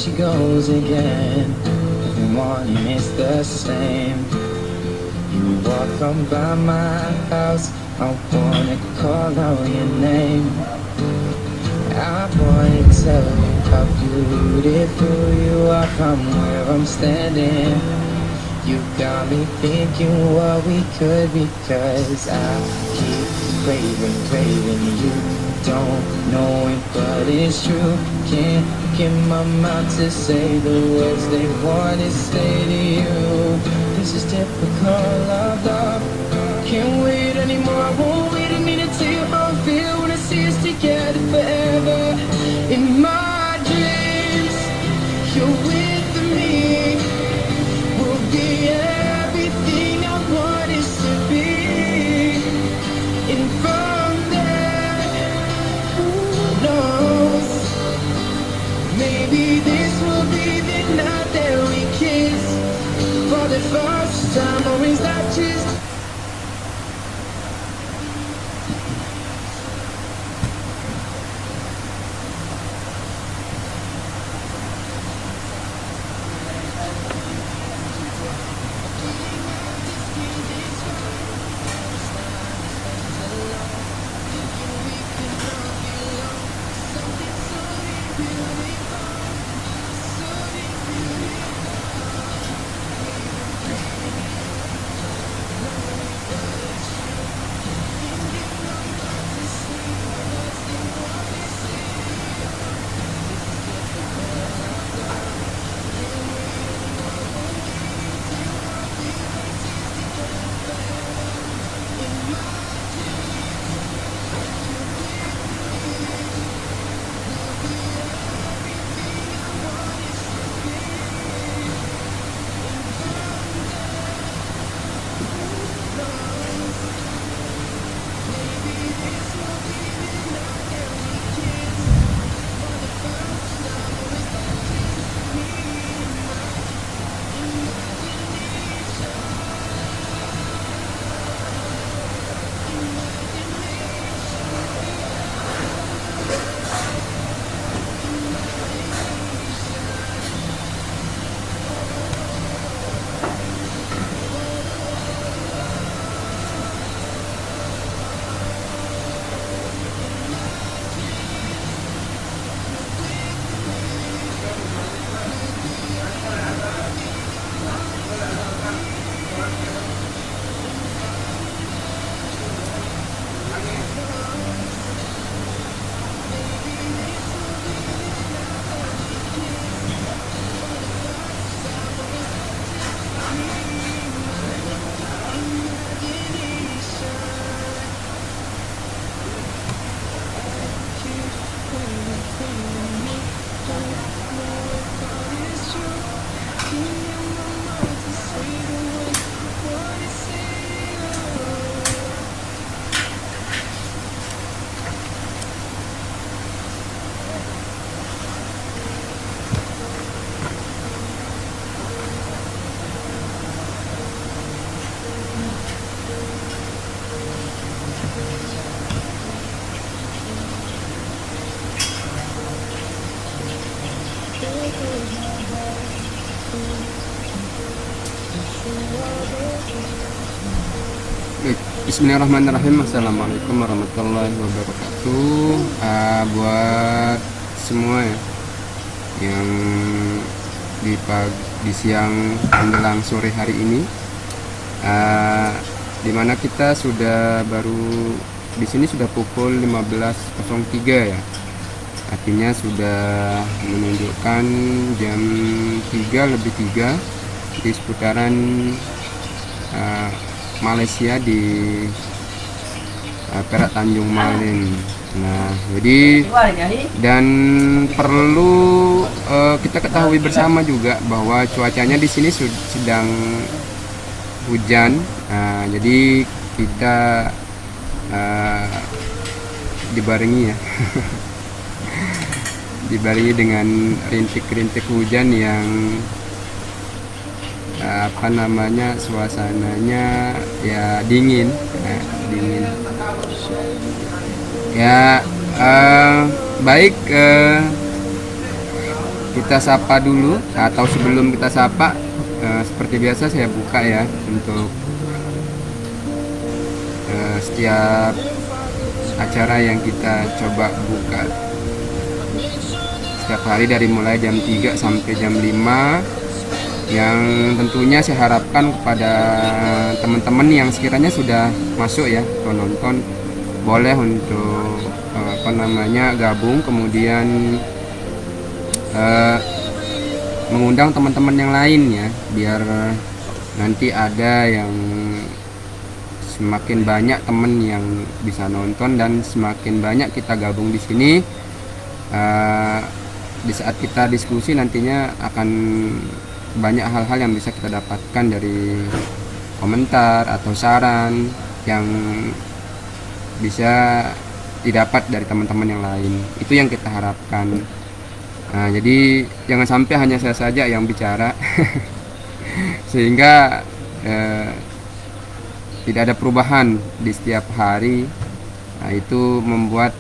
She goes again. Every morning it's the same. You walk on by my house, I wanna call out your name. I wanna tell you how beautiful you are from where I'm standing. You got me thinking what we could be, 'cause I keep craving you. Don't know it, but it's true. Can't get my mouth to say the words they want to say to you. This is typical love. Can't wait anymore, I won't wait a minute till you how I feel when I see us together forever. In my dreams, you're with me. We'll be everything I want us to be. And from there, who knows? Maybe this will be the night that we kiss for the first time, or is that just Baik, Bismillahirrahmanirrahim. Assalamualaikum warahmatullahi wabarakatuh. Buat semua ya, yang di siang menjelang sore hari ini, dimana kita sudah baru di sini sudah pukul 15.03 ya. Artinya sudah menunjukkan jam 3:03 di seputaran Malaysia di Perak Tanjung Malin. Nah, jadi dan perlu kita ketahui bersama juga bahwa cuacanya di sini sedang hujan. Nah, jadi kita dibarengi ya, dibarengi dengan rintik-rintik hujan yang suasananya ya dingin ya. Baik, kita sapa dulu, atau sebelum kita sapa, seperti biasa saya buka ya untuk setiap acara yang kita coba buka setiap hari dari mulai jam 3 sampai jam 5, yang tentunya saya harapkan kepada teman-teman yang sekiranya sudah masuk ya atau nonton, boleh untuk gabung, kemudian mengundang teman-teman yang lain ya, biar nanti ada yang semakin banyak teman yang bisa nonton dan semakin banyak kita gabung di sini. Di saat kita diskusi nantinya akan banyak hal-hal yang bisa kita dapatkan dari komentar atau saran yang bisa didapat dari teman-teman yang lain. Itu yang kita harapkan. Nah, jadi jangan sampai hanya saya saja yang bicara sehingga tidak ada perubahan di setiap hari. Nah, itu membuat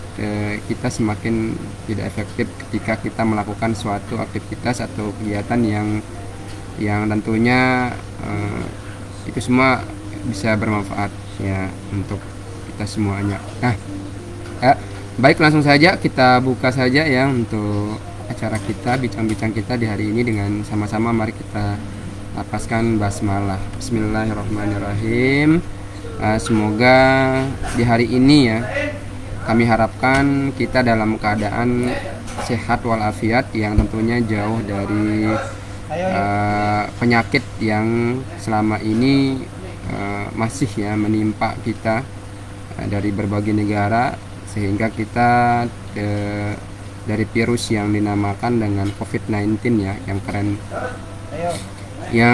kita semakin tidak efektif ketika kita melakukan suatu aktivitas atau kegiatan yang tentunya itu semua bisa bermanfaat ya untuk kita semuanya. Nah, baik, langsung saja kita buka saja ya untuk acara kita, bincang-bincang kita di hari ini dengan sama-sama. Mari kita lapaskan basmalah. Bismillahirrahmanirrahim. Semoga di hari ini ya, kami harapkan kita dalam keadaan sehat walafiat, yang tentunya jauh dari penyakit yang selama ini masih ya menimpa kita dari berbagai negara, sehingga kita dari virus yang dinamakan dengan COVID-19 ya, yang keren ya.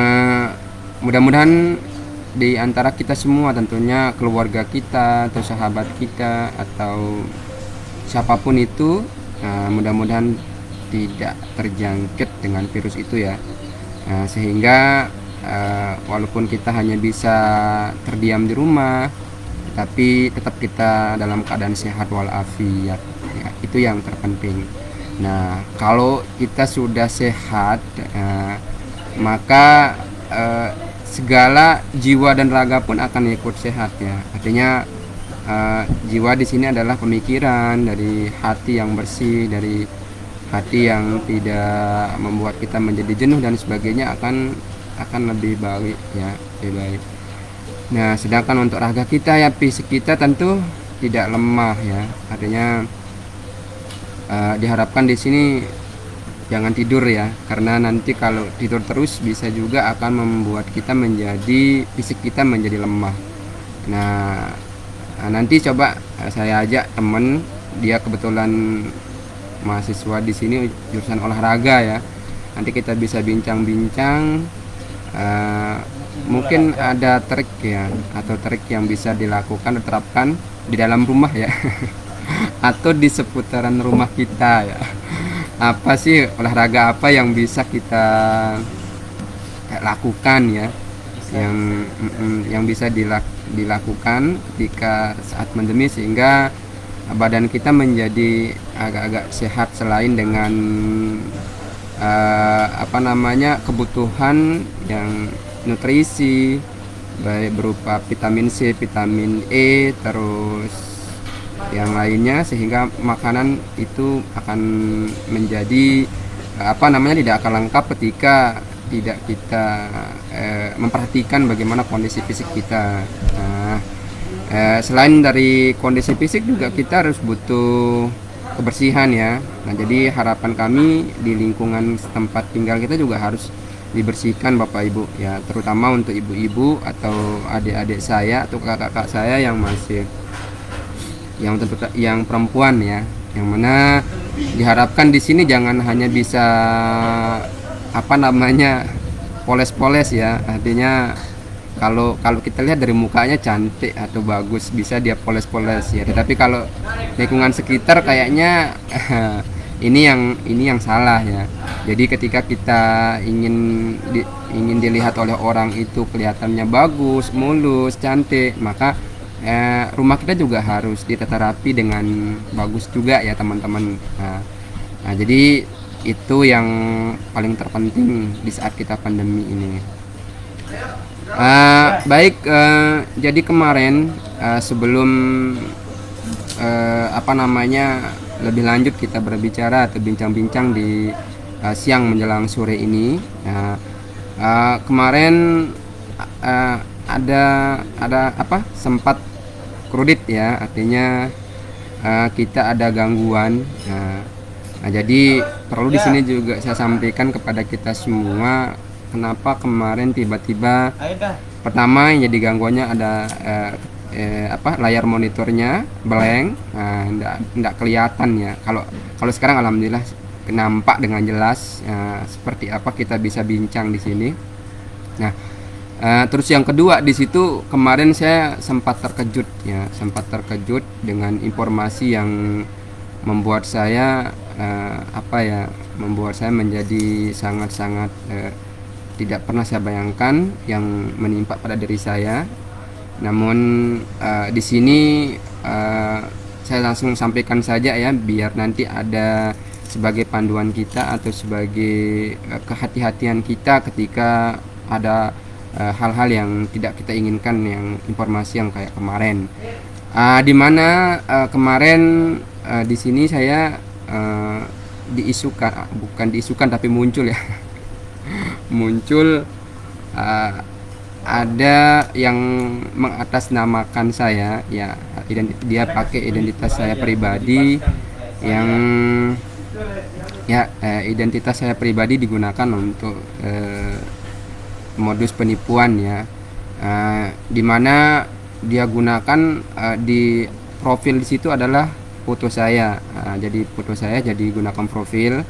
Mudah-mudahan di antara kita semua, tentunya keluarga kita atau sahabat kita atau siapapun itu, mudah-mudahan tidak terjangkit dengan virus itu ya. Sehingga walaupun kita hanya bisa terdiam di rumah, tapi tetap kita dalam keadaan sehat walafiat ya, itu yang terpenting. Nah, kalau kita sudah sehat, maka segala jiwa dan raga pun akan ikut sehat ya. Artinya jiwa di sini adalah pemikiran dari hati yang bersih, dari hati yang tidak membuat kita menjadi jenuh dan sebagainya, akan lebih baik ya, lebih baik. Nah, sedangkan untuk raga kita ya, fisik kita tentu tidak lemah ya. Artinya diharapkan di sini jangan tidur ya, karena nanti kalau tidur terus bisa juga akan membuat kita fisik kita menjadi lemah. Nah, nanti coba saya ajak temen, dia kebetulan mahasiswa di sini jurusan olahraga ya. Nanti kita bisa bincang-bincang, mungkin ada trik ya, atau trik yang bisa dilakukan, diterapkan di dalam rumah ya atau di seputaran rumah kita ya. Apa sih olahraga apa yang bisa kita lakukan ya, yang bisa dilakukan ketika saat pandemi, sehingga badan kita menjadi agak-agak sehat, selain dengan kebutuhan yang nutrisi, baik berupa vitamin C, vitamin E, terus yang lainnya, sehingga makanan itu akan menjadi tidak akan lengkap ketika tidak kita memperhatikan bagaimana kondisi fisik kita. Nah, selain dari kondisi fisik juga kita harus butuh kebersihan ya. Nah, jadi harapan kami di lingkungan tempat tinggal kita juga harus dibersihkan Bapak Ibu ya, terutama untuk ibu-ibu atau adik-adik saya atau kakak-kakak saya yang masih yang perempuan ya, yang mana diharapkan di sini jangan hanya bisa poles-poles ya, artinya kalau kalau kita lihat dari mukanya cantik atau bagus bisa dia poles-poles ya, tetapi kalau lingkungan sekitar kayaknya ini yang salah ya. Jadi ketika kita ingin dilihat oleh orang itu kelihatannya bagus, mulus, cantik, maka rumah kita juga harus ditata rapi dengan bagus juga ya teman-teman. Nah, jadi itu yang paling terpenting di saat kita pandemi ini. Baik, jadi kemarin sebelum lebih lanjut kita berbicara atau bincang-bincang di siang menjelang sore ini. Kemarin ada sempat kredit ya, artinya kita ada gangguan. Nah, jadi perlu di sini juga saya sampaikan kepada kita semua kenapa kemarin tiba-tiba pertama yang jadi gangguannya ada layar monitornya blank, enggak kelihatan ya. Kalau sekarang alhamdulillah nampak dengan jelas. Seperti apa kita bisa bincang di sini. Nah, terus yang kedua di situ kemarin saya sempat terkejut dengan informasi yang membuat saya menjadi sangat-sangat tidak pernah saya bayangkan yang menimpa pada diri saya. Namun di sini saya langsung sampaikan saja ya, biar nanti ada sebagai panduan kita atau sebagai kehati-hatian kita ketika ada hal-hal yang tidak kita inginkan, yang informasi yang kayak kemarin. Di mana kemarin di sini saya bukan diisukan tapi muncul ya. Muncul ada yang mengatasnamakan saya ya, dia pakai identitas saya pribadi yang identitas saya pribadi digunakan untuk modus penipuan ya, dimana dia gunakan di profil di situ adalah foto saya. Jadi foto saya jadi gunakan profil.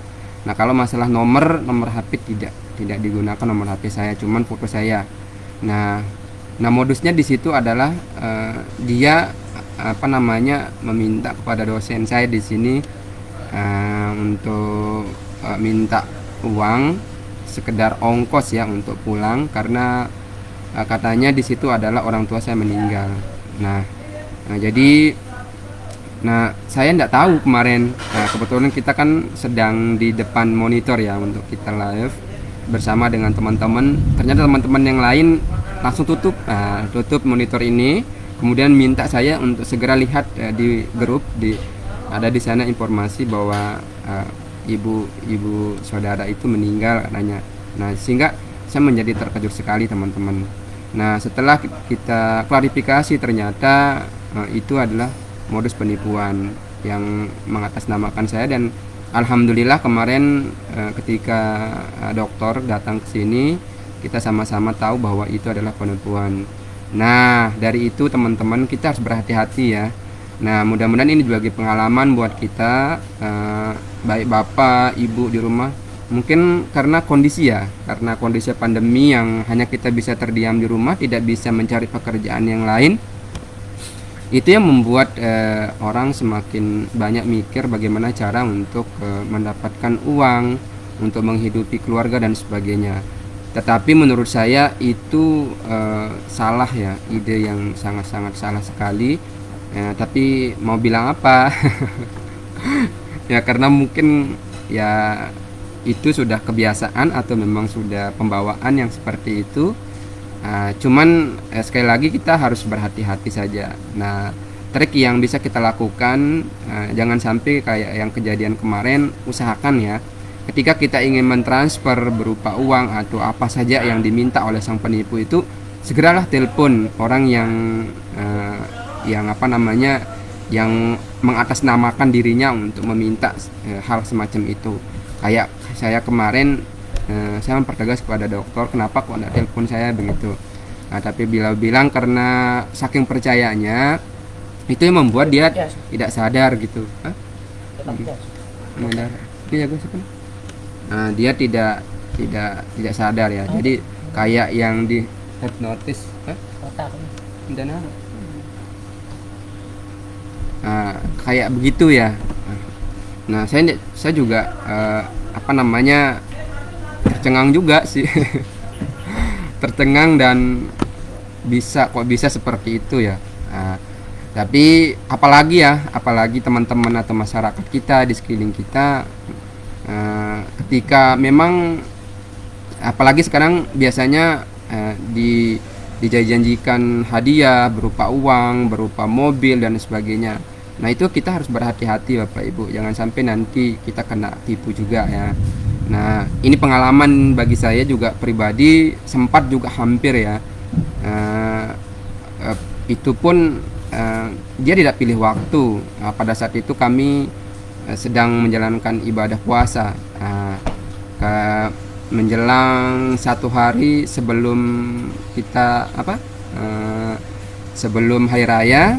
Nah, kalau masalah nomor HP tidak digunakan nomor HP saya, cuman foto saya. Nah modusnya di situ adalah dia meminta kepada dosen saya di sini untuk minta uang sekedar ongkos ya untuk pulang, karena katanya di situ adalah orang tua saya meninggal. Nah saya tidak tahu kemarin. Kebetulan kita kan sedang di depan monitor ya untuk kita live bersama dengan teman-teman. Ternyata teman-teman yang lain langsung tutup monitor ini, kemudian minta saya untuk segera lihat di grup, ada di sana informasi bahwa ibu saudara itu meninggal katanya. Nah, sehingga saya menjadi terkejut sekali teman-teman. Nah, setelah kita klarifikasi ternyata itu adalah modus penipuan yang mengatasnamakan saya. Dan alhamdulillah kemarin ketika dokter datang ke sini, kita sama-sama tahu bahwa itu adalah penipuan. Nah, dari itu teman-teman kita harus berhati-hati ya. Nah, mudah-mudahan ini sebagai pengalaman buat kita, baik bapak, ibu di rumah. Mungkin karena kondisi pandemi yang hanya kita bisa terdiam di rumah, tidak bisa mencari pekerjaan yang lain. Itu yang membuat orang semakin banyak mikir bagaimana cara untuk mendapatkan uang untuk menghidupi keluarga dan sebagainya. Tetapi menurut saya itu salah ya, ide yang sangat-sangat salah sekali. Tapi mau bilang apa? Ya karena mungkin ya itu sudah kebiasaan atau memang sudah pembawaan yang seperti itu. Cuman sekali lagi kita harus berhati-hati saja. Nah, trik yang bisa kita lakukan, jangan sampai kayak yang kejadian kemarin. Usahakan ya, ketika kita ingin mentransfer berupa uang atau apa saja yang diminta oleh sang penipu itu, segeralah telepon orang yang apa namanya, yang mengatasnamakan dirinya untuk meminta hal semacam itu. Kayak saya kemarin, saya mempertegas kepada dokter, kenapa kok anda telepon saya begitu. Nah, tapi bila bilang karena saking percayanya, itu yang membuat dia tidak sadar gitu. Iya, gue siapa? Nah, dia tidak sadar ya. Jadi kayak yang di hipnotis. Nah, kayak begitu ya. Nah, saya juga apa namanya, tercengang juga sih. Tercengang dan kok bisa seperti itu ya. Tapi apalagi teman-teman atau masyarakat kita di sekeliling kita, ketika memang, apalagi sekarang biasanya dijanjikan hadiah berupa uang, berupa mobil dan sebagainya. Nah, itu kita harus berhati-hati Bapak Ibu, jangan sampai nanti kita kena tipu juga ya. Nah, ini pengalaman bagi saya juga pribadi, sempat juga hampir ya. Itu pun dia tidak pilih waktu. Pada saat itu kami sedang menjalankan ibadah puasa, menjelang 1 hari sebelum kita sebelum hari raya,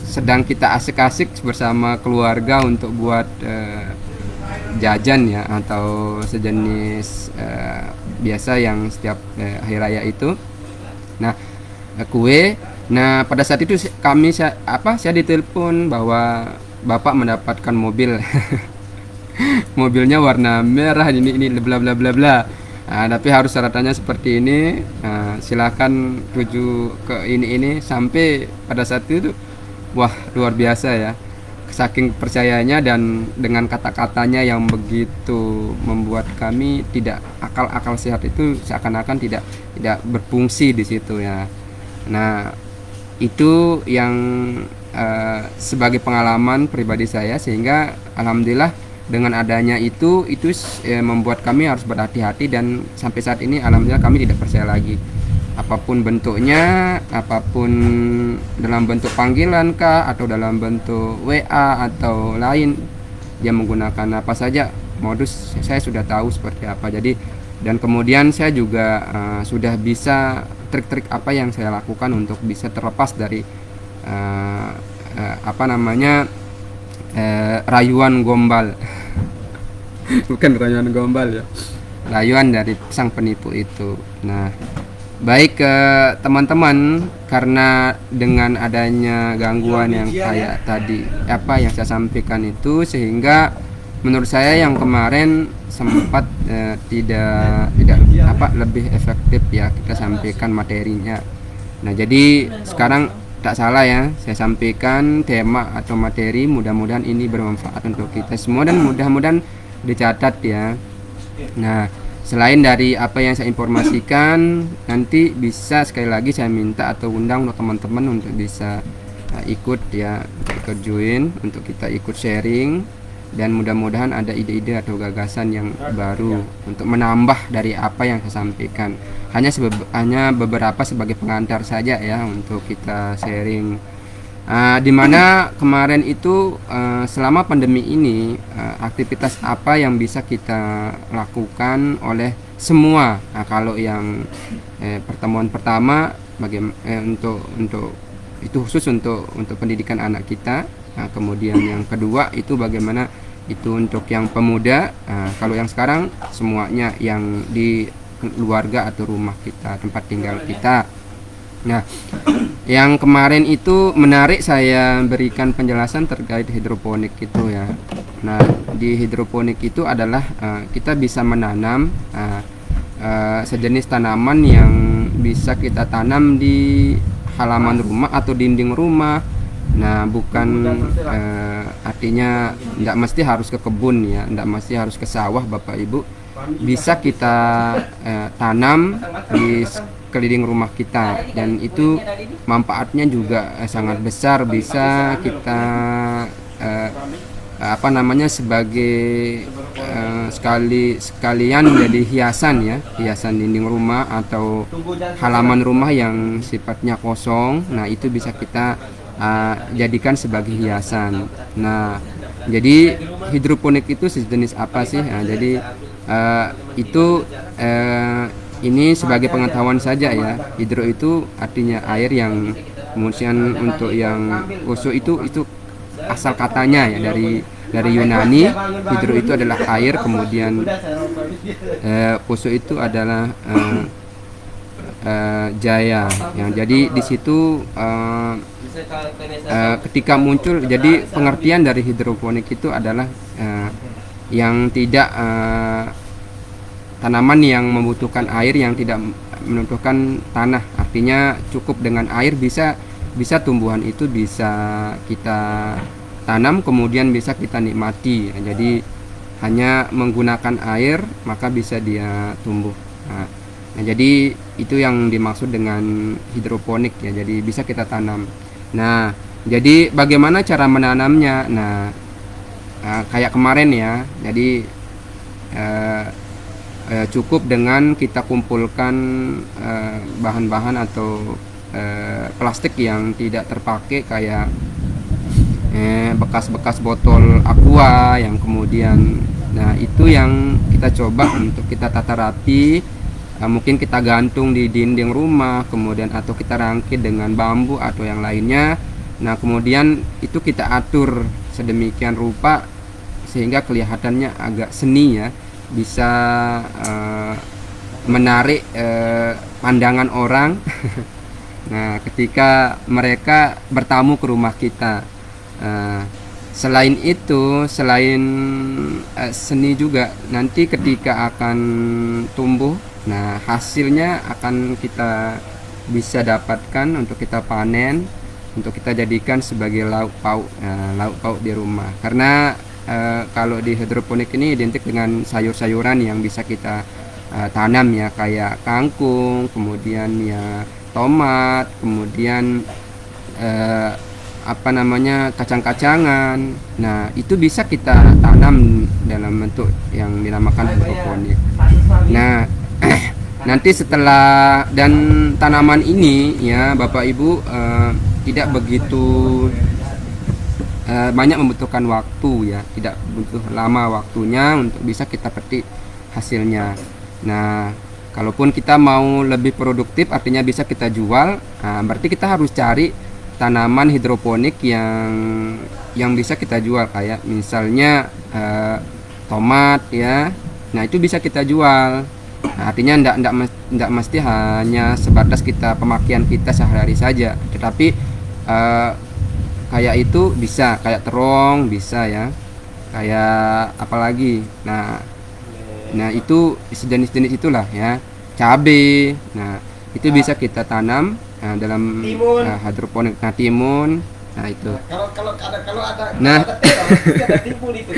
sedang kita asik-asik bersama keluarga untuk buat jajan ya, atau sejenis biasa yang setiap hari raya itu. Nah, kue. Nah, pada saat itu saya ditelepon bahwa Bapak mendapatkan mobil. Mobilnya warna merah, ini bla bla bla bla. Tapi harus syaratannya seperti ini. Silakan tuju ke ini sampai pada saat itu, wah, luar biasa ya. Saking percayanya dan dengan kata-katanya yang begitu membuat kami tidak, akal sehat itu seakan-akan tidak berfungsi di situ ya. Nah, itu yang sebagai pengalaman pribadi saya, sehingga alhamdulillah dengan adanya itu membuat kami harus berhati-hati, dan sampai saat ini alhamdulillah kami tidak percaya lagi. Apapun bentuknya, apapun dalam bentuk panggilan kah, atau dalam bentuk WA atau lain, dia menggunakan apa saja modus, saya sudah tahu seperti apa. Jadi, dan kemudian saya juga sudah bisa trik-trik apa yang saya lakukan untuk bisa terlepas dari rayuan gombal. Bukan rayuan gombal ya, rayuan dari sang penipu itu. Nah, baik teman-teman, karena dengan adanya gangguan yang kayak tadi yang saya sampaikan itu, sehingga menurut saya yang kemarin sempat tidak lebih efektif ya kita sampaikan materinya. Nah, jadi sekarang tak salah ya saya sampaikan tema atau materi, mudah-mudahan ini bermanfaat untuk kita semua dan mudah-mudahan dicatat ya. Nah, selain dari apa yang saya informasikan, nanti bisa sekali lagi saya minta atau undang untuk teman-teman untuk bisa ikut ya, ikut join, untuk kita ikut sharing, dan mudah-mudahan ada ide-ide atau gagasan yang baru untuk menambah dari apa yang saya sampaikan. Hanya beberapa sebagai pengantar saja ya untuk kita sharing. Dimana kemarin itu selama pandemi ini, aktivitas apa yang bisa kita lakukan oleh semua. Kalau yang pertemuan pertama untuk itu khusus untuk pendidikan anak kita. Kemudian yang kedua itu bagaimana itu untuk yang pemuda. Kalau yang sekarang semuanya yang di keluarga atau rumah kita, tempat tinggal kita. Nah, yang kemarin itu menarik saya berikan penjelasan terkait hidroponik itu ya. Nah, di hidroponik itu adalah kita bisa menanam sejenis tanaman yang bisa kita tanam di halaman rumah atau dinding rumah. Nah, bukan artinya tidak mesti harus ke kebun ya, tidak mesti harus ke sawah Bapak Ibu. Bisa kita tanam di keliling rumah kita, dan itu manfaatnya juga sangat besar, bisa kita eh, sebagai sekalian menjadi hiasan ya, hiasan dinding rumah atau halaman rumah yang sifatnya kosong. Nah itu bisa kita jadikan sebagai hiasan. Nah jadi hidroponik itu sejenis apa sih? Nah, jadi itu ini sebagai pengetahuan saja ya. Hidro itu artinya air, yang kemudian untuk yang usul itu asal katanya ya dari Yunani. Hidro itu adalah air, kemudian poso itu adalah jaya. Yang jadi di situ ketika muncul, jadi pengertian dari hidroponik itu adalah yang tidak tanaman yang membutuhkan air, yang tidak membutuhkan tanah. Artinya cukup dengan air bisa tumbuhan itu bisa kita tanam, kemudian bisa kita nikmati. Jadi hanya menggunakan air maka bisa dia tumbuh. Nah, jadi itu yang dimaksud dengan hidroponik ya. Jadi bisa kita tanam. Nah, jadi bagaimana cara menanamnya? Nah, kayak kemarin ya. Jadi cukup dengan kita kumpulkan bahan-bahan atau plastik yang tidak terpakai, kayak bekas-bekas botol aqua yang kemudian, nah itu yang kita coba untuk kita tata rapi. Mungkin kita gantung di dinding rumah, kemudian atau kita rangkai dengan bambu atau yang lainnya. Nah kemudian itu kita atur sedemikian rupa sehingga kelihatannya agak seni ya, bisa menarik pandangan orang nah ketika mereka bertamu ke rumah kita. Selain itu, selain seni juga, nanti ketika akan tumbuh, nah hasilnya akan kita bisa dapatkan untuk kita panen, untuk kita jadikan sebagai lauk pauk di rumah. Karena kalau di hidroponik ini identik dengan sayur-sayuran yang bisa kita tanam ya, kayak kangkung, kemudian ya tomat, kemudian kacang-kacangan. Nah itu bisa kita tanam dalam bentuk yang dinamakan hidroponik. Nah nanti setelah, dan tanaman ini ya Bapak Ibu tidak begitu banyak membutuhkan waktu ya, tidak butuh lama waktunya untuk bisa kita petik hasilnya. Nah kalaupun kita mau lebih produktif, artinya bisa kita jual, berarti kita harus cari tanaman hidroponik yang bisa kita jual, kayak misalnya tomat ya. Nah itu bisa kita jual. Nah, artinya enggak mesti hanya sebatas kita pemakaian kita sehari-hari saja, tetapi kayak itu bisa, kayak terong bisa ya, kayak apalagi. Nah itu sejenis-jenis itulah ya, cabai. Nah itu bisa kita tanam dalam hidroponik. Nah timun, nah itu. Kalau ada nah ada timun itu.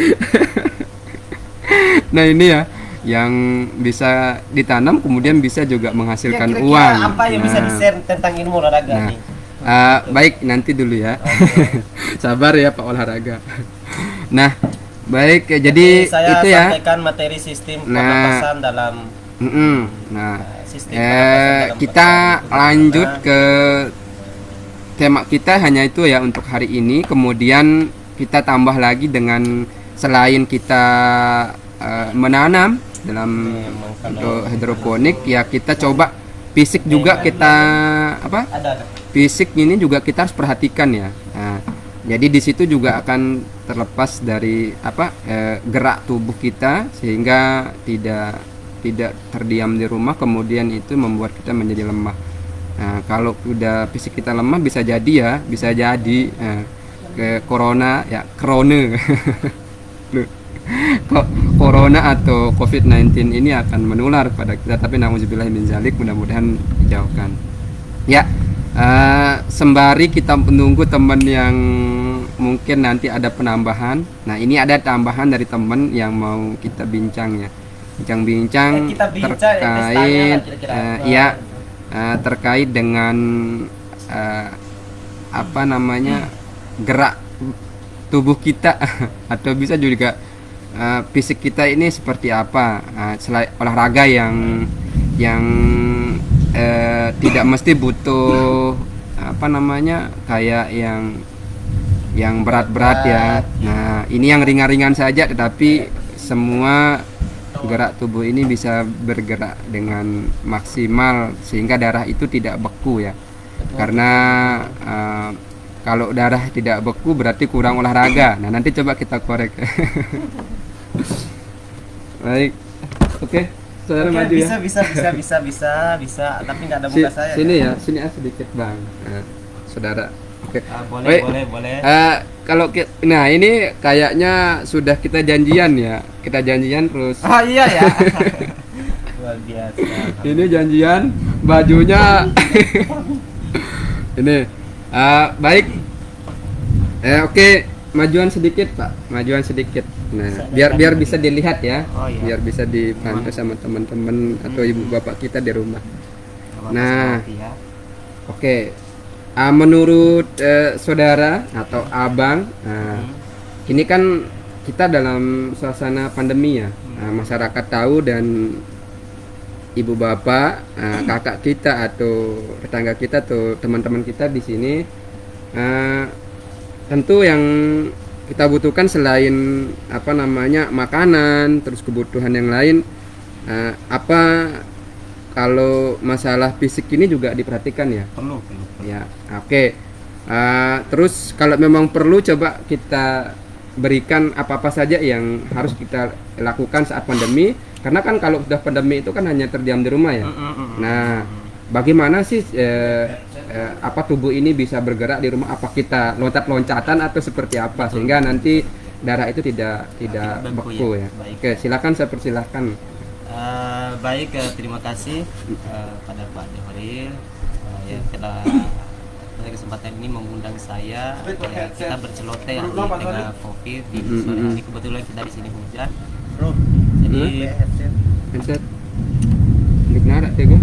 Nah ini ya yang bisa ditanam kemudian bisa juga menghasilkan kira-kira uang. Apa yang bisa di-share tentang ilmu olahraga nih? Baik, nanti dulu ya. Sabar ya Pak Olahraga. Nah baik, jadi saya itu ya. sampaikan materi sistem pernapasan dalam kita lanjut ke tema kita, hanya itu ya untuk hari ini. Kemudian kita tambah lagi dengan, selain kita menanam dalam untuk hidroponik ya, kita coba fisik juga kita fisik ini juga kita harus perhatikan ya. Nah, jadi di situ juga akan terlepas dari gerak tubuh kita, sehingga tidak terdiam di rumah kemudian itu membuat kita menjadi lemah. Nah, kalau udah fisik kita lemah bisa jadi ke corona corona atau COVID-19 ini akan menular kepada kita, tapi nauzubillah min zalik, mudah-mudahan dijauhkan ya. Sembari kita menunggu teman yang mungkin nanti ada penambahan. Nah ini ada tambahan dari teman yang mau kita bincang ya, bincang-bincang terkait terkait dengan eh, apa namanya gerak tubuh kita atau bisa juga fisik kita ini seperti apa, selain olahraga yang tidak mesti butuh apa namanya kayak yang berat-berat ya. Nah, ini yang ringan-ringan saja, tetapi semua gerak tubuh ini bisa bergerak dengan maksimal sehingga darah itu tidak beku ya. Karena kalau darah tidak beku berarti kurang olahraga. Nah, nanti coba kita korek. Baik. Oke. Saudara Oke, maju bisa, ya. bisa, tapi nggak ada muka saya. Sini ya, sini sedikit Bang. Nah, saudara. Oke. Boleh, Baik. boleh. Kalau nah ini kayaknya sudah kita janjian ya. Kita janjian terus. Oh iya ya. Luar biasa. Ini janjian bajunya. Ini baik. Oke, majuan sedikit Pak, majuan sedikit. Nah, biar bisa dilihat ya, Oh, iya. biar bisa dipantau sama teman-teman atau ibu bapak kita di rumah. Nah, Seperti ya. oke. Menurut saudara atau abang, ini kan kita dalam suasana pandemi ya. Masyarakat tahu dan ibu bapak, kakak kita atau tetangga kita atau teman-teman kita di sini, tentu yang kita butuhkan selain apa namanya makanan, terus kebutuhan yang lain, apa kalau masalah fisik ini juga diperhatikan ya? Perlu. Ya, oke. Terus kalau memang perlu coba kita berikan apa-apa saja yang harus kita lakukan saat pandemi. Karena kan kalau sudah pandemi itu kan hanya terdiam di rumah ya. Nah, bagaimana sih apa tubuh ini bisa bergerak di rumah? Apa kita loncat-loncatan atau seperti apa sehingga nanti darah itu tidak beku ya? Baik. Oke, silakan saya persilahkan. Baik, terima kasih pada Pak Johoril yang telah pada kesempatan ini mengundang saya. Kita berceloteh ya, di tengah COVID di sore hari, kebetulan kita di sini hujan. Jadi Headset. Benar Tego.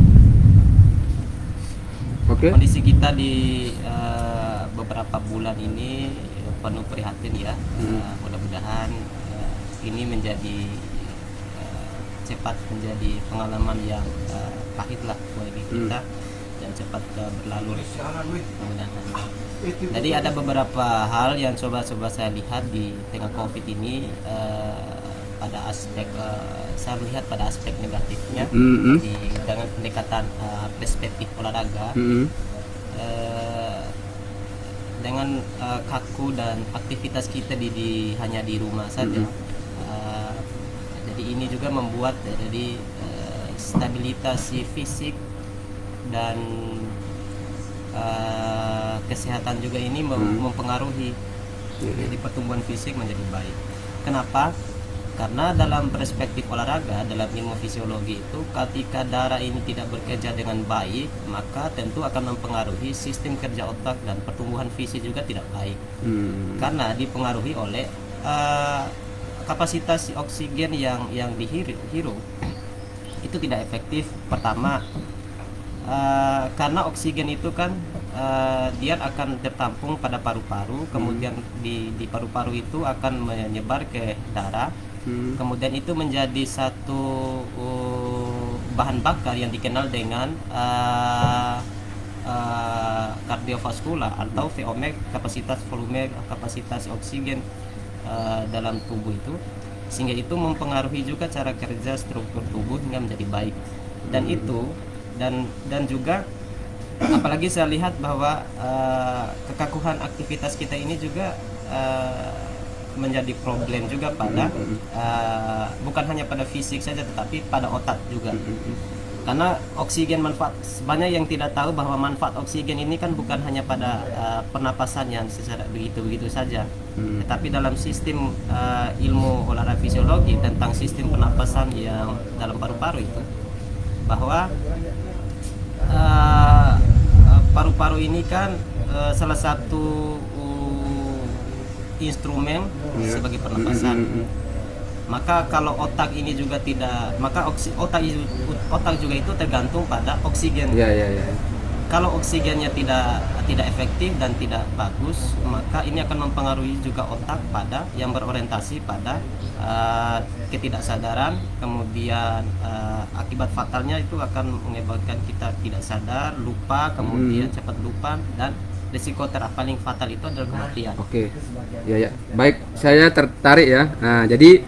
Oke. kondisi kita di beberapa bulan ini penuh prihatin ya. Mudah-mudahan ini menjadi cepat menjadi pengalaman yang pahit lah bagi kita dan cepat berlalu. Mudah-mudahan. Jadi ada beberapa hal yang coba-coba saya lihat di tengah COVID ini, pada aspek saya melihat pada aspek negatifnya dengan pendekatan perspektif olahraga. Dengan kaku dan aktivitas kita hanya di rumah saja. Jadi ini juga membuat jadi stabilitas si fisik dan kesehatan juga ini mempengaruhi. Jadi pertumbuhan fisik menjadi baik. Kenapa? Karena dalam perspektif olahraga, dalam ilmu fisiologi itu, ketika darah ini tidak bekerja dengan baik, maka tentu akan mempengaruhi sistem kerja otak dan pertumbuhan fisik juga tidak baik. Karena dipengaruhi oleh kapasitas oksigen yang dihirup itu tidak efektif. Pertama, karena oksigen itu kan dia akan tertampung pada paru-paru, kemudian di paru-paru itu akan menyebar ke darah. Kemudian itu menjadi satu bahan bakar yang dikenal dengan kardiovaskular atau VO2, kapasitas oksigen dalam tubuh itu, sehingga itu mempengaruhi juga cara kerja struktur tubuh hingga menjadi baik. Dan itu dan juga apalagi saya lihat bahwa kekakuhan aktivitas kita ini juga menjadi problem juga pada bukan hanya pada fisik saja tetapi pada otak juga. Karena oksigen manfaat, banyak yang tidak tahu bahwa manfaat oksigen ini kan bukan hanya pada pernapasan yang secara begitu saja, tetapi dalam sistem ilmu olahraga fisiologi tentang sistem pernapasan yang dalam paru-paru itu, bahwa paru-paru ini kan salah satu instrumen sebagai pernapasan. Maka kalau otak ini juga tidak, maka otak juga itu tergantung pada oksigen. Ya, ya, ya. Kalau oksigennya tidak efektif dan tidak bagus, maka ini akan mempengaruhi juga otak pada yang berorientasi pada ketidaksadaran. Kemudian akibat fatalnya itu akan menyebabkan kita tidak sadar, lupa, kemudian cepat lupa, dan risiko paling fatal itu adalah kematian. Oke. Ya, ya. Baik, saya tertarik ya. Nah, jadi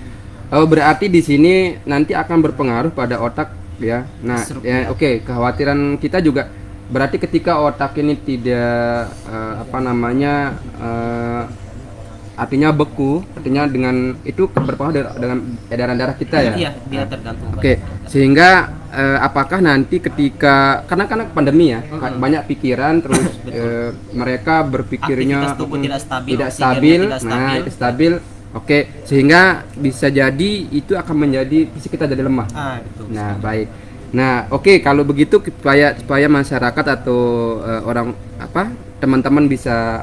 berarti di sini nanti akan berpengaruh pada otak ya. Nah, ya, oke, kekhawatiran kita juga berarti ketika otak ini tidak artinya beku, artinya dengan itu berpengaruh dengan edaran darah kita ya. Iya, dia tergantung. Oke, sehingga apakah nanti ketika karena pandemi ya, banyak pikiran terus mereka berpikirnya Aktivitas tubuh tidak stabil, tidak oksigennya stabil, tidak nah stabil. itu stabil. Oke, sehingga bisa jadi itu akan menjadi fisik kita jadi lemah. Betul. Nah, baik. Nah, oke, kalau begitu supaya masyarakat atau teman-teman bisa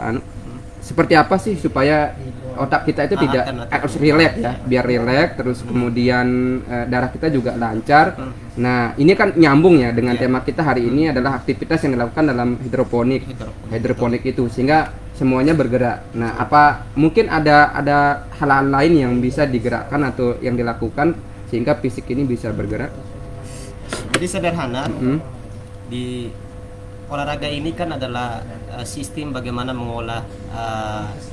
seperti apa sih supaya otak kita itu tidak harus rileks ya, biar rileks terus kemudian darah kita juga lancar. Nah, ini kan nyambung ya dengan tema kita hari ini adalah aktivitas yang dilakukan dalam hidroponik itu sehingga semuanya bergerak. Nah, apa mungkin ada hal-hal lain yang bisa digerakkan atau yang dilakukan sehingga fisik ini bisa bergerak? Jadi sederhana, di olahraga ini kan adalah sistem bagaimana mengolah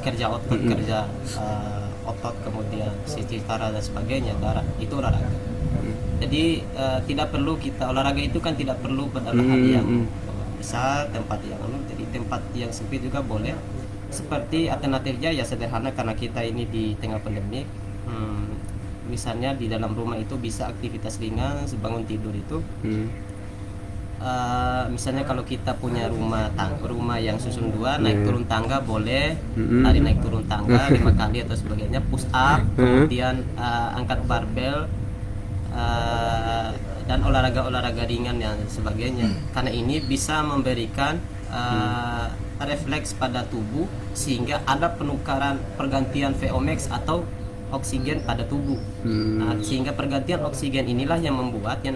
kerja otot, otot, kemudian sisi darah dan sebagainya, darah itu olahraga. Jadi tidak perlu kita olahraga itu kan tidak perlu pada lahan yang besar, tempat yang jadi tempat yang sempit juga boleh. Seperti alternatifnya ya sederhana karena kita ini di tengah pandemi. Misalnya di dalam rumah itu bisa aktivitas ringan sebangun tidur itu. Misalnya kalau kita punya rumah yang susun dua, naik turun tangga boleh, lari naik turun tangga 5 kali atau sebagainya, push up, kemudian angkat barbel, dan olahraga ringan yang sebagainya. Karena ini bisa memberikan refleks pada tubuh sehingga ada penukaran pergantian VO max atau oksigen pada tubuh. Nah, sehingga pergantian oksigen inilah yang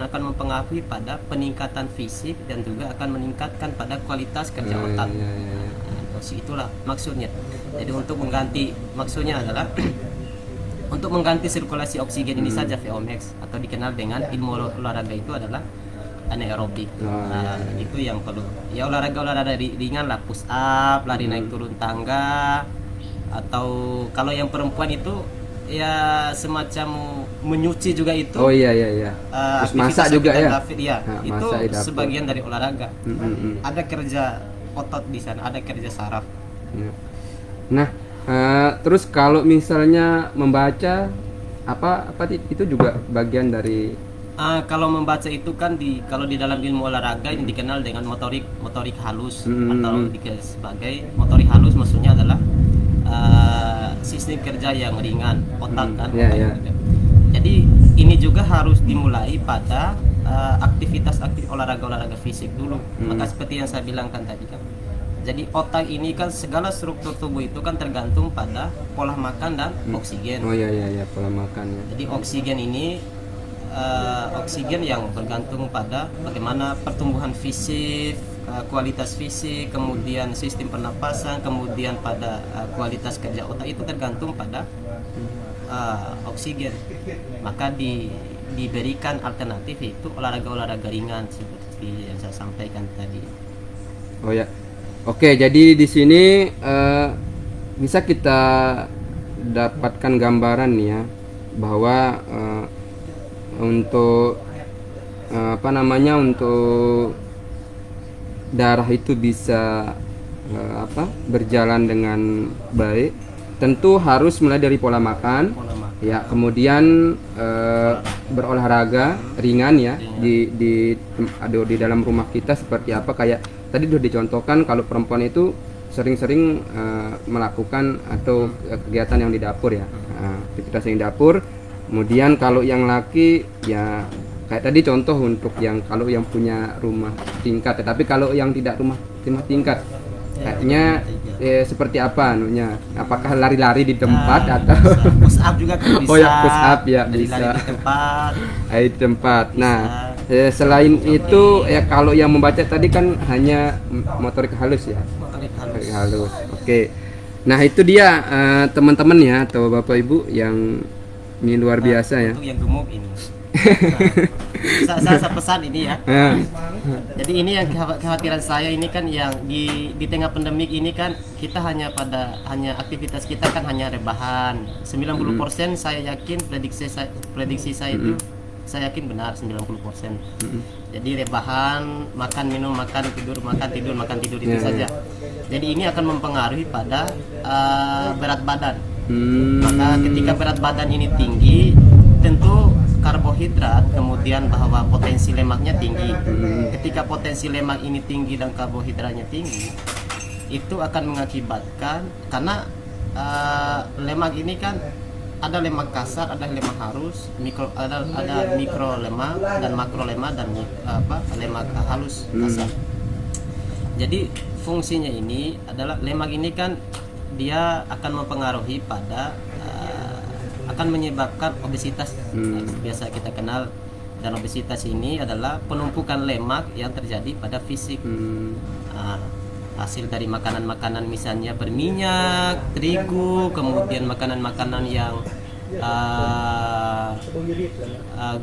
akan mempengaruhi pada peningkatan fisik dan juga akan meningkatkan pada kualitas kerja otak. Itulah maksudnya. Jadi untuk mengganti, maksudnya adalah untuk mengganti sirkulasi oksigen ini saja VO max atau dikenal dengan ilmu olahraga itu adalah anaerobik. Itu yang perlu. Ya olahraga ringan lah, push up, lari naik turun tangga, atau kalau yang perempuan itu ya semacam menyuci juga itu. Oh iya. Terus masak juga ya. Itu sebagian dari olahraga. Ada kerja otot di sana, ada kerja saraf. Nah, terus kalau misalnya membaca apa itu juga bagian dari kalau membaca itu kan kalau di dalam ilmu olahraga ini dikenal dengan motorik halus atau sebagai motorik halus, maksudnya adalah sistem kerja yang ringan otak kan. Jadi ini juga harus dimulai pada aktivitas olahraga fisik dulu. Maka seperti yang saya bilangkan tadi kan, jadi otak ini kan segala struktur tubuh itu kan tergantung pada pola makan dan oksigen. Pola makan ya. Jadi oksigen ini oksigen yang bergantung pada bagaimana pertumbuhan fisik, kualitas fisik, kemudian sistem pernapasan, kemudian pada kualitas kerja otak itu tergantung pada oksigen. Maka diberikan alternatif yaitu olahraga ringan seperti yang saya sampaikan tadi. Oke, jadi di sini bisa kita dapatkan gambaran nih ya bahwa untuk untuk darah itu bisa berjalan dengan baik, tentu harus mulai dari pola makan. Ya, kemudian berolahraga ringan ya di dalam rumah kita seperti apa, kayak tadi sudah dicontohkan kalau perempuan itu sering-sering melakukan atau kegiatan yang di dapur ya, aktivitas yang di dapur. Kemudian kalau yang laki ya kayak tadi contoh untuk kalau yang punya rumah tingkat, tapi kalau yang tidak rumah tingkat kayaknya seperti apa anunya, apakah lari-lari di tempat atau push push up juga kan bisa. Oh ya, push up ya, Dari bisa. lari di tempat. Di tempat. Nah, selain itu ya kalau yang membaca tadi kan hanya motorik halus ya. Motorik halus. Motorik halus. Oke. Nah, itu dia teman-teman ya atau Bapak Ibu yang ini luar biasa ya. Untuk yang gemuk ini. Saya pesan ini ya. Jadi ini yang kekhawatiran saya ini kan yang di tengah pandemik ini kan kita hanya aktivitas kita kan hanya rebahan. 90% saya yakin prediksi saya itu saya yakin benar 90%. Jadi rebahan, makan minum, makan tidur, makan tidur itu saja. Jadi ini akan mempengaruhi pada berat badan. Maka ketika berat badan ini tinggi, tentu karbohidrat kemudian bahwa potensi lemaknya tinggi. Ketika potensi lemak ini tinggi dan karbohidratnya tinggi, itu akan mengakibatkan karena lemak ini kan ada lemak kasar, ada lemak halus, ada mikro lemak dan makro lemak dan lemak halus kasar. Jadi fungsinya ini adalah lemak ini kan dia akan mempengaruhi pada akan menyebabkan obesitas biasa kita kenal, dan obesitas ini adalah penumpukan lemak yang terjadi pada fisik. Hasil dari makanan-makanan misalnya berminyak, terigu, kemudian makanan-makanan yang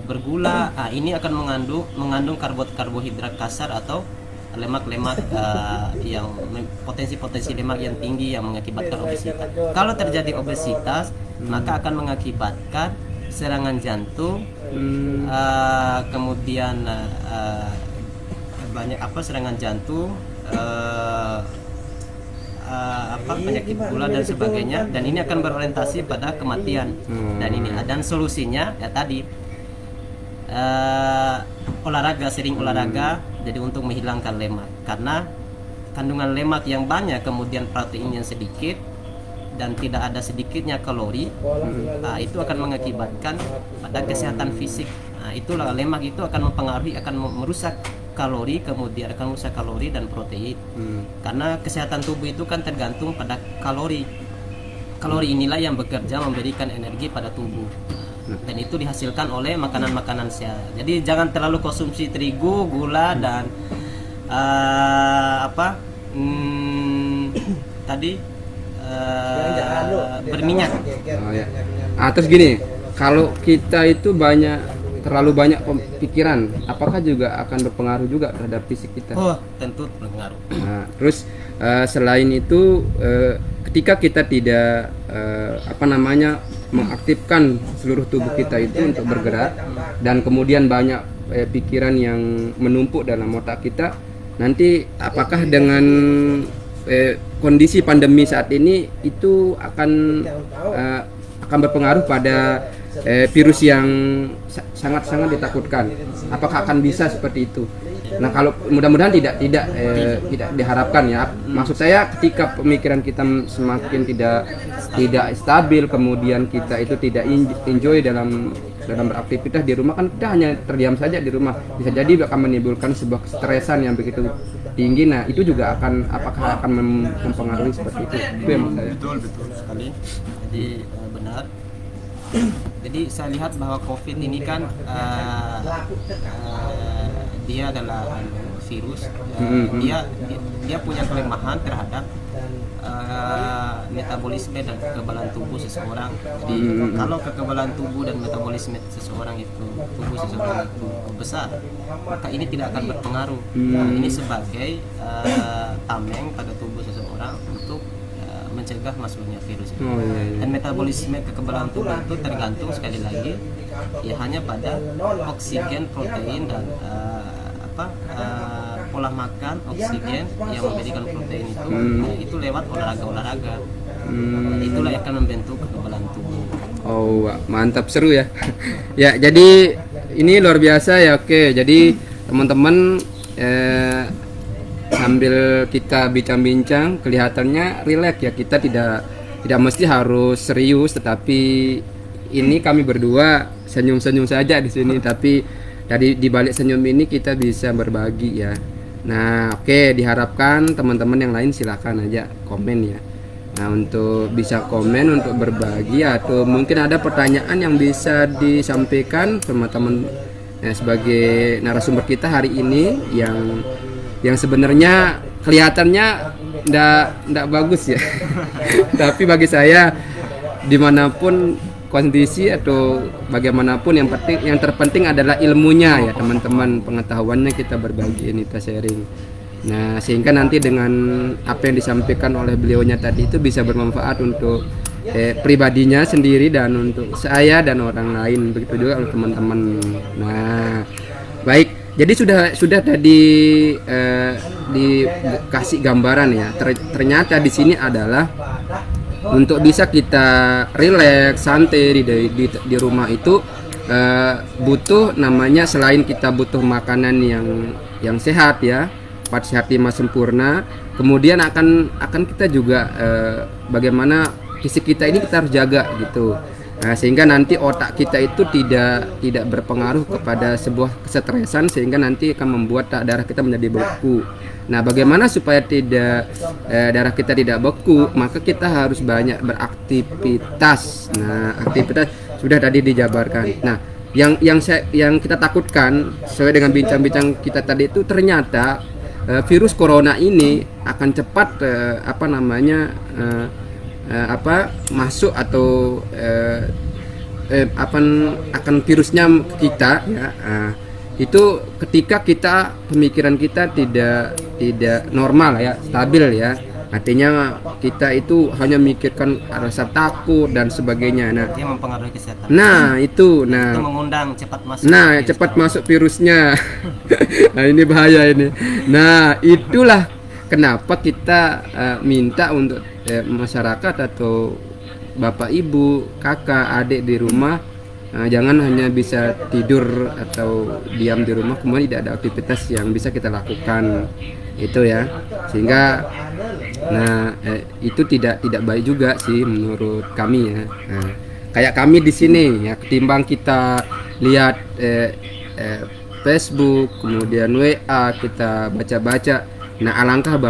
bergula, ini akan mengandung karbohidrat kasar atau lemak-lemak yang potensi lemak yang tinggi yang mengakibatkan obesitas. Kalau terjadi obesitas, maka akan mengakibatkan serangan jantung, kemudian banyak serangan jantung, penyakit gula dan sebagainya, dan ini akan berorientasi pada kematian. Dan solusinya ya tadi olahraga, sering olahraga, jadi untuk menghilangkan lemak, karena kandungan lemak yang banyak kemudian protein yang sedikit dan tidak ada sedikitnya kalori, itu akan mengakibatkan pada kesehatan fisik. Itulah lemak itu akan mempengaruhi, akan merusak kalori, kemudian akan merusak kalori dan protein. Karena kesehatan tubuh itu kan tergantung pada kalori. Kalori inilah yang bekerja memberikan energi pada tubuh. Dan itu dihasilkan oleh makanan-makanan sehat. Jadi jangan terlalu konsumsi terigu, gula dan berminyak. Terus gini, kalau kita itu terlalu banyak pikiran, apakah juga akan berpengaruh juga terhadap fisik kita? Tentu berpengaruh. Terus selain itu, ketika kita tidak mengaktifkan seluruh tubuh kita itu untuk bergerak, dan kemudian banyak pikiran yang menumpuk dalam otak kita, nanti apakah dengan kondisi pandemi saat ini itu akan berpengaruh pada virus yang sangat-sangat ditakutkan? Apakah akan bisa seperti itu? Nah, kalau mudah-mudahan tidak diharapkan ya. Maksud saya ketika pemikiran kita semakin tidak stabil, kemudian kita itu tidak enjoy dalam beraktivitas di rumah, kan kita hanya terdiam saja di rumah, bisa jadi akan menimbulkan sebuah stresan yang begitu tinggi. Nah, itu juga apakah akan mempengaruhi seperti itu? Itu yang maksud saya. Betul sekali. Jadi benar. Jadi saya lihat bahwa COVID ini kan dia adalah virus. Dia punya kelemahan terhadap metabolisme dan kekebalan tubuh seseorang. Jadi kalau kekebalan tubuh dan metabolisme seseorang itu besar, maka ini tidak akan berpengaruh. Ini sebagai tameng pada tubuh seseorang untuk mencegah masuknya virus itu. Dan metabolisme kekebalan tubuh itu tergantung sekali lagi ya hanya pada oksigen, protein dan pola makan oksigen yang memberikan protein itu lewat olahraga. Itulah yang akan membentuk kekebalan tubuh. Mantap, seru ya. Ya, jadi ini luar biasa ya. Oke, jadi teman-teman sambil kita bincang-bincang kelihatannya rileks ya, kita tidak mesti harus serius, tetapi ini kami berdua senyum-senyum saja di sini, tapi di balik senyum ini kita bisa berbagi ya. Nah, oke, diharapkan teman-teman yang lain silakan aja komen ya. Nah, untuk bisa komen, untuk berbagi, atau mungkin ada pertanyaan yang bisa disampaikan sama teman sebagai narasumber kita hari ini yang sebenarnya kelihatannya ndak bagus ya. Tapi bagi saya dimanapun kondisi atau bagaimanapun yang terpenting adalah ilmunya ya teman-teman, pengetahuannya kita berbagi, ini kita sharing. Nah, sehingga nanti dengan apa yang disampaikan oleh beliaunya tadi itu bisa bermanfaat untuk pribadinya sendiri dan untuk saya dan orang lain, begitu juga oleh teman-teman. Nah, baik. Jadi sudah tadi dikasih gambaran ya. Ternyata di sini adalah untuk bisa kita rileks, santai di rumah itu butuh namanya, selain kita butuh makanan yang sehat ya, 4 sehat 5 sempurna. Kemudian akan kita juga bagaimana fisik kita ini kita harus jaga gitu. Nah, sehingga nanti otak kita itu tidak berpengaruh kepada sebuah kesetresan, sehingga nanti akan membuat darah kita menjadi beku. Nah, bagaimana supaya darah kita tidak beku? Maka kita harus banyak beraktivitas. Nah, aktivitas sudah tadi dijabarkan. Nah, yang kita takutkan sesuai dengan bincang-bincang kita tadi itu, ternyata virus corona ini akan cepat masuk atau akan virusnya ke kita ya. Itu ketika pemikiran kita tidak normal ya, stabil ya. Artinya kita itu hanya memikirkan rasa takut dan sebagainya. Nah, Dia mempengaruhi kesehatan. itu mengundang cepat masuk. Nah, cepat masuk virusnya. Nah, ini bahaya ini. Nah, itulah kenapa kita minta untuk masyarakat atau bapak ibu, kakak, adik di rumah jangan hanya bisa tidur atau diam di rumah kemudian tidak ada aktivitas yang bisa kita lakukan, itu ya. Sehingga itu tidak baik juga sih menurut kami ya. Nah, kayak kami di sini ya, ketimbang kita lihat Facebook, kemudian WA, kita baca-baca. Nah, alangkah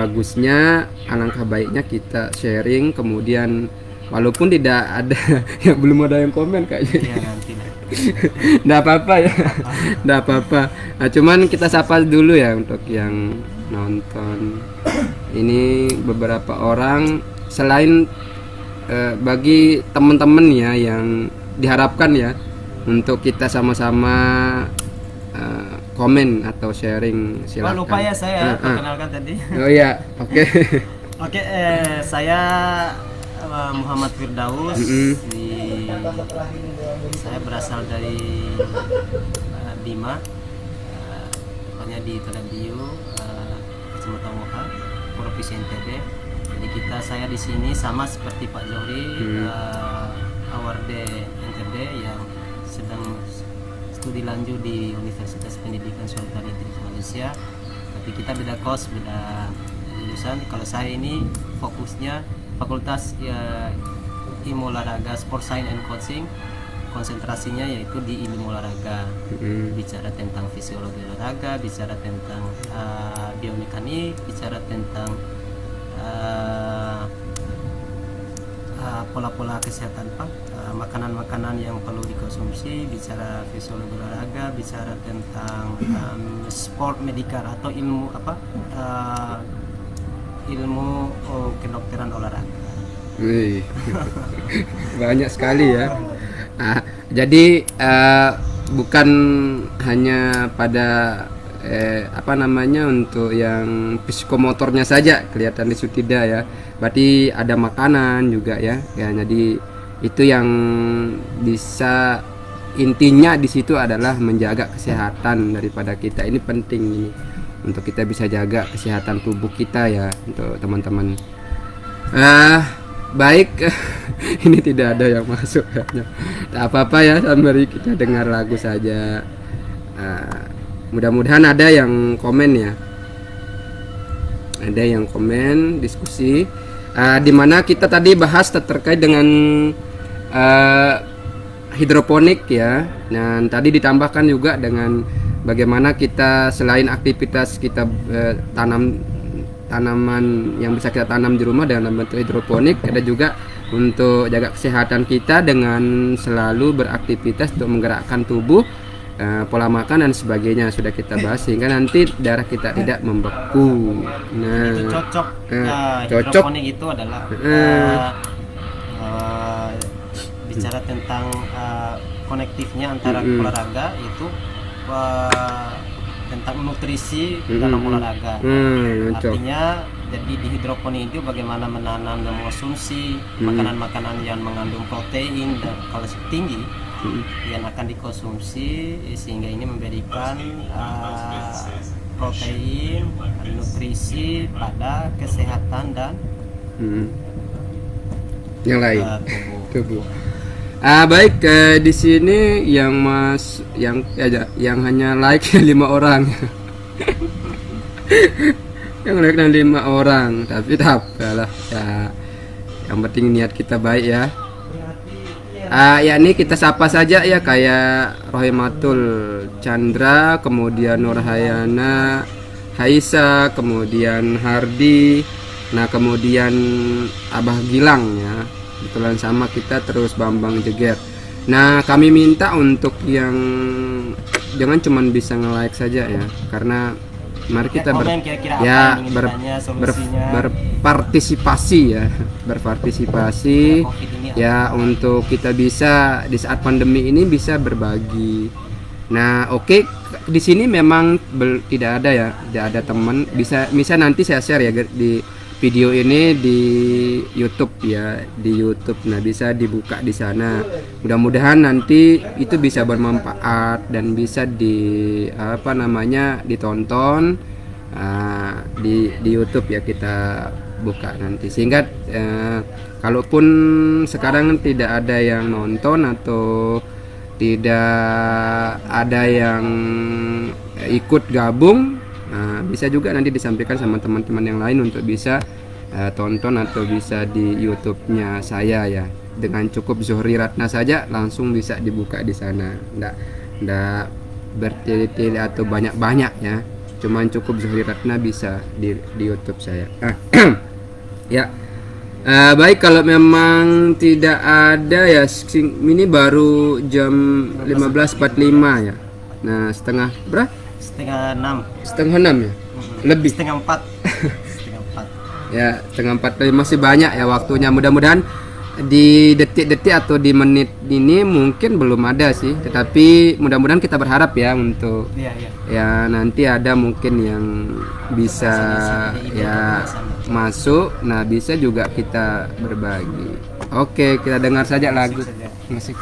baiknya kita sharing, kemudian walaupun tidak ada yang belum ada yang komen kayaknya. Ya, nanti. Nggak apa-apa ya. Nggak apa-apa. Nah, cuman kita sapa dulu ya untuk yang nonton. Ini beberapa orang, selain bagi teman-teman ya yang diharapkan ya untuk kita sama-sama komen atau sharing, silakan. Lupa ya saya perkenalkan tadi. Oh iya, oke. Oke, saya Muhammad Firdaus. Saya berasal dari Bima, pokoknya di Telabiu, Kecamatan Moha, Provinsi NTB. Jadi saya di sini sama seperti Pak Zohri, Awarde NTB yang sedang studi lanjut di Universitas Pendidikan Sultan Idris Malaysia. Tapi kita beda kos, beda jurusan. Kalau saya ini fokusnya fakultas ilmu olahraga, sport science and coaching. Konsentrasinya yaitu di ilmu olahraga, bicara tentang fisiologi olahraga, bicara tentang biomekanik, bicara tentang pola-pola kesehatan, makanan-makanan yang perlu dikonsumsi, bicara fisiologi olahraga, bicara tentang sport medikal atau ilmu kedokteran olahraga. Wih, banyak sekali ya. Jadi bukan hanya pada untuk yang psikomotornya saja kelihatan di situ, tidak ya. Berarti ada makanan juga ya. Jadi itu yang bisa, intinya di situ adalah menjaga kesehatan daripada kita. Ini penting ini untuk kita bisa jaga kesehatan tubuh kita ya, untuk teman-teman. Baik, ini tidak ada yang masuk kayaknya. Tak apa-apa ya, sambil kita dengar lagu saja. Mudah-mudahan ada yang komen ya. Ada yang komen, diskusi. Dimana kita tadi bahas terkait dengan hidroponik ya. Dan tadi ditambahkan juga dengan bagaimana kita selain aktivitas kita tanam tanaman yang bisa kita tanam di rumah dalam bentuk hidroponik, ada juga untuk jaga kesehatan kita dengan selalu beraktivitas untuk menggerakkan tubuh, pola makan dan sebagainya sudah kita bahas, sehingga nanti darah kita tidak membeku. Nah, Itu cocok. cocok. Hidroponik itu adalah bicara tentang konektifnya antara olahraga itu tentang nutrisi dalam olahraga. Cocok. Artinya jadi di hidroponik itu bagaimana menanam dan mengkonsumsi makanan-makanan yang mengandung protein dan kalsium tinggi yang akan dikonsumsi, sehingga ini memberikan protein, nutrisi pada kesehatan dan yang lain tubuh. tubuh. Baik, di sini yang yang hanya like 5 orang. Yang like 5 orang, tapi tak apalah ya. Yang penting niat kita baik ya. Ya ini kita sapa saja ya, kayak Rohimatul Chandra, kemudian Nurhayana, Haisa, kemudian Hardi, nah kemudian Abah Gilang ya. Kebetulan sama kita, terus Bambang Jeger. Nah, kami minta untuk yang jangan cuman bisa nge-like saja ya, karena mari kita berpartisipasi ya, berpartisipasi ya, untuk kita bisa di saat pandemi ini bisa berbagi. Nah, oke, di sini memang tidak ada ya, tidak ada teman. Bisa nanti saya share ya di video ini di YouTube ya, di YouTube. Nah, bisa dibuka di sana. Mudah-mudahan nanti itu bisa bermanfaat dan bisa ditonton di YouTube ya, kita buka nanti, sehingga kalaupun sekarang tidak ada yang nonton atau tidak ada yang ikut gabung, bisa juga nanti disampaikan sama teman-teman yang lain untuk bisa tonton atau bisa di YouTube-nya saya ya. Dengan cukup Zuhri Ratna saja langsung bisa dibuka di sana. Nggak bertele-tele atau banyak-banyak ya. Cuman cukup Zuhri Ratna bisa di YouTube saya. Ya. Baik, kalau memang tidak ada ya, ini baru jam 15.45 ya. Nah, setengah 6 ya, lebih setengah 4. Ya, setengah 4 masih banyak ya waktunya. Mudah-mudahan di detik-detik atau di menit ini mungkin belum ada sih, tetapi mudah-mudahan kita berharap ya untuk ya nanti ada mungkin yang bisa ya masuk. Nah, bisa juga kita berbagi. Oke, kita dengar saja lagu musik.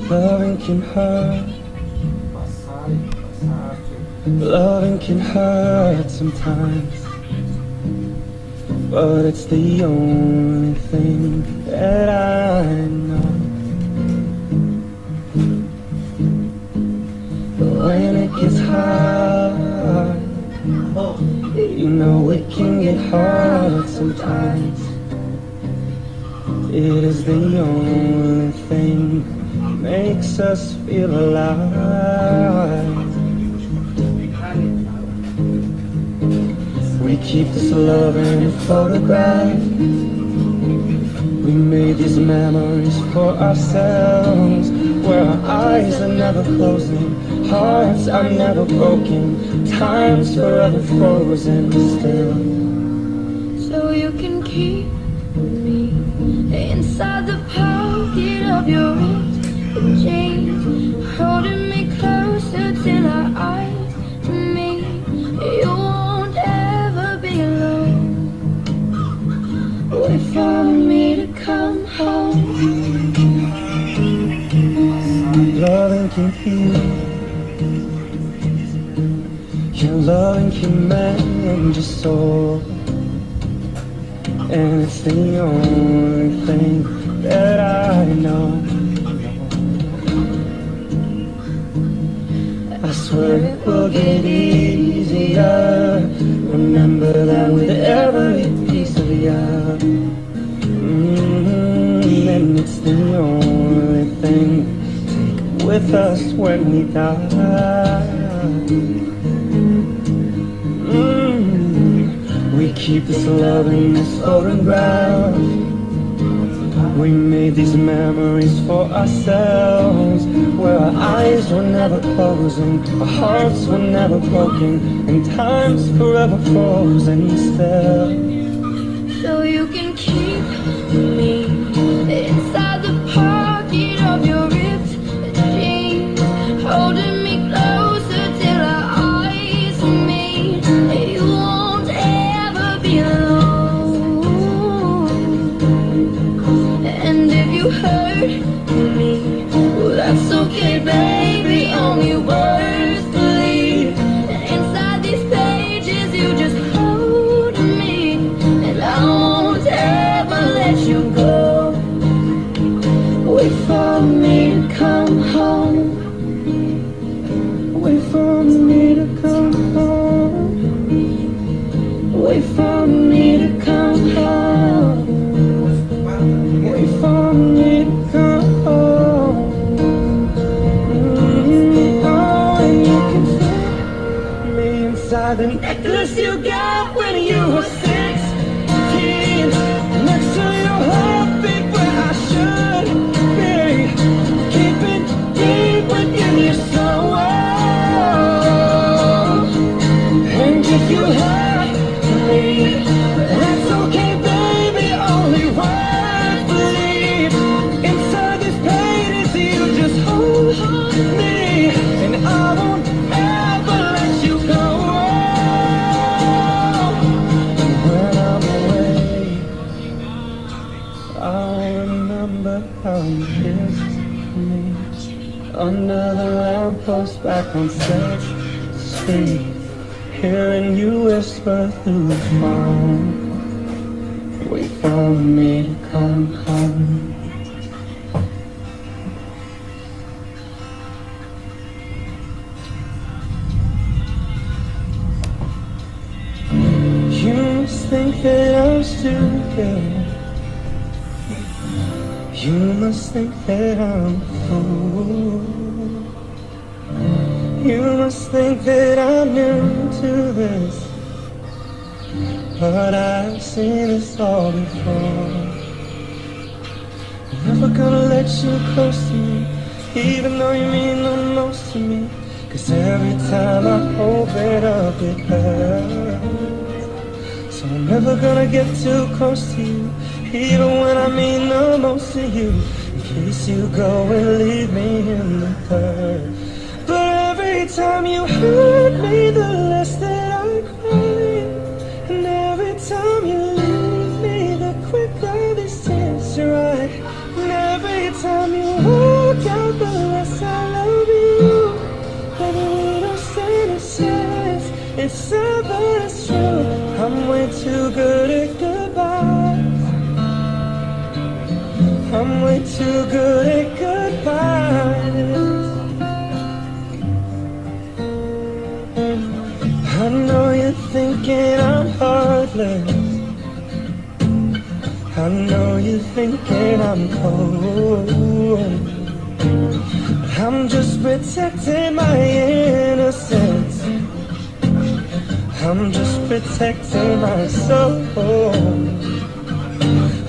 Loving can hurt. Loving can hurt sometimes, but it's the only thing that I know. know it can get hard sometimes. It is the only thing that makes us feel alive. We keep this love in a photograph. We made these memories for ourselves, where our eyes are never closing, hearts are never broken, time's forever frozen still. So you can keep me inside the pocket of your ripped jeans, holding me closer till our eyes meet. You won't ever be alone. Wait for me to come home. Loving can heal, your loving can mend your soul, and it's the only thing that I know. I swear it will get easier. Remember that with every piece of you. And it's the only thing with us when we die. We keep this love in this photograph. We made these memories for ourselves, where our eyes were never closing, our hearts were never broken, and time's forever frozen still. So you can keep me inside the pocket of your ripped jeans, holding me closer till our eyes meet. You won't ever be alone. And if you hurt me, well, that's okay, baby. Only words bleed. And inside these pages, you just hold me, and I won't ever let you go. Wait for me to come home. Wait for me to come home. Wait for me to come home. Wait for me to come home. Oh, and you can fit me inside the necklace you got when you were 16, next to your heartbeat where I should be. Keep it deep within your soul. And if you hurt me, that's okay, baby. Only words bleed. Inside these pages, you just hold me, and I won't ever let you go. When I'm away, I'll remember how you kissed me under the lamppost back on 6th Street, hearing you whisper through the phone. Wait for me to come home. You must think that I'm stupid. You must think that I'm a fool. You must think that I'm new to this, but I've seen this all before. I'm never gonna let you close to me, even though you mean the most to me. 'Cause every time I open up it hurts. So I'm never gonna get too close to you, even when I mean the most to you, in case you go and leave me in the dirt. But every time you hurt me, the less that I cry. And every time you leave me, the quicker these tears dry. And every time you walk out, the less I love you. And we don't stand a chance, it's sad but it's true. I'm way too good at goodbyes. I'm way too good at goodbyes. I know you're thinking I'm I'm just protecting my innocence. I'm just protecting my soul.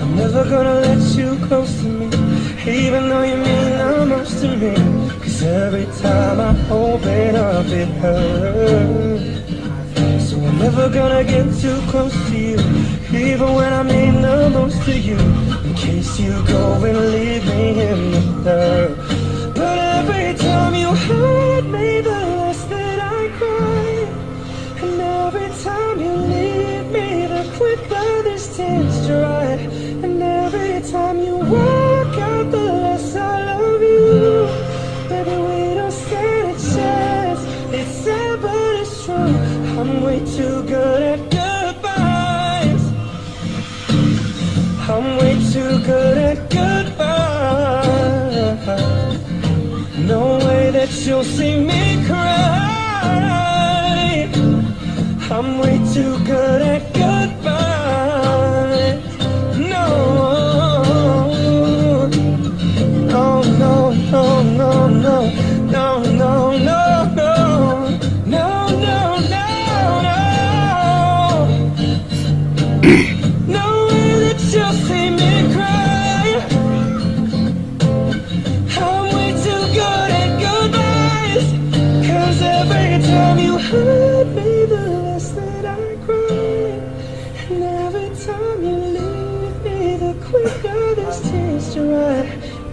I'm never gonna let you close to me, even though you mean the most to me. 'Cause every time I open up it hurts. So I'm never gonna get too close to you, even when I mean the most to you. In case you go and leave me in the dirt. But every time you hurt me, the less that I cry. And every time you leave me, the quicker these tears dry. And every time you walk out, the less I love you. Baby, we don't stand a chance. It's sad, but it's true. I'm way too good at goodbyes. I'm way too good at goodbyes. No way that you'll see me cry. I'm way too good at goodbyes. No, no, no, no, no, no, no, no, no, no, no, no, no, no way that you'll see me cry. I'm way too good at goodbyes. 'Cause every time you hurt me, the less that I cry. And every time you leave me, the quicker these tears dry.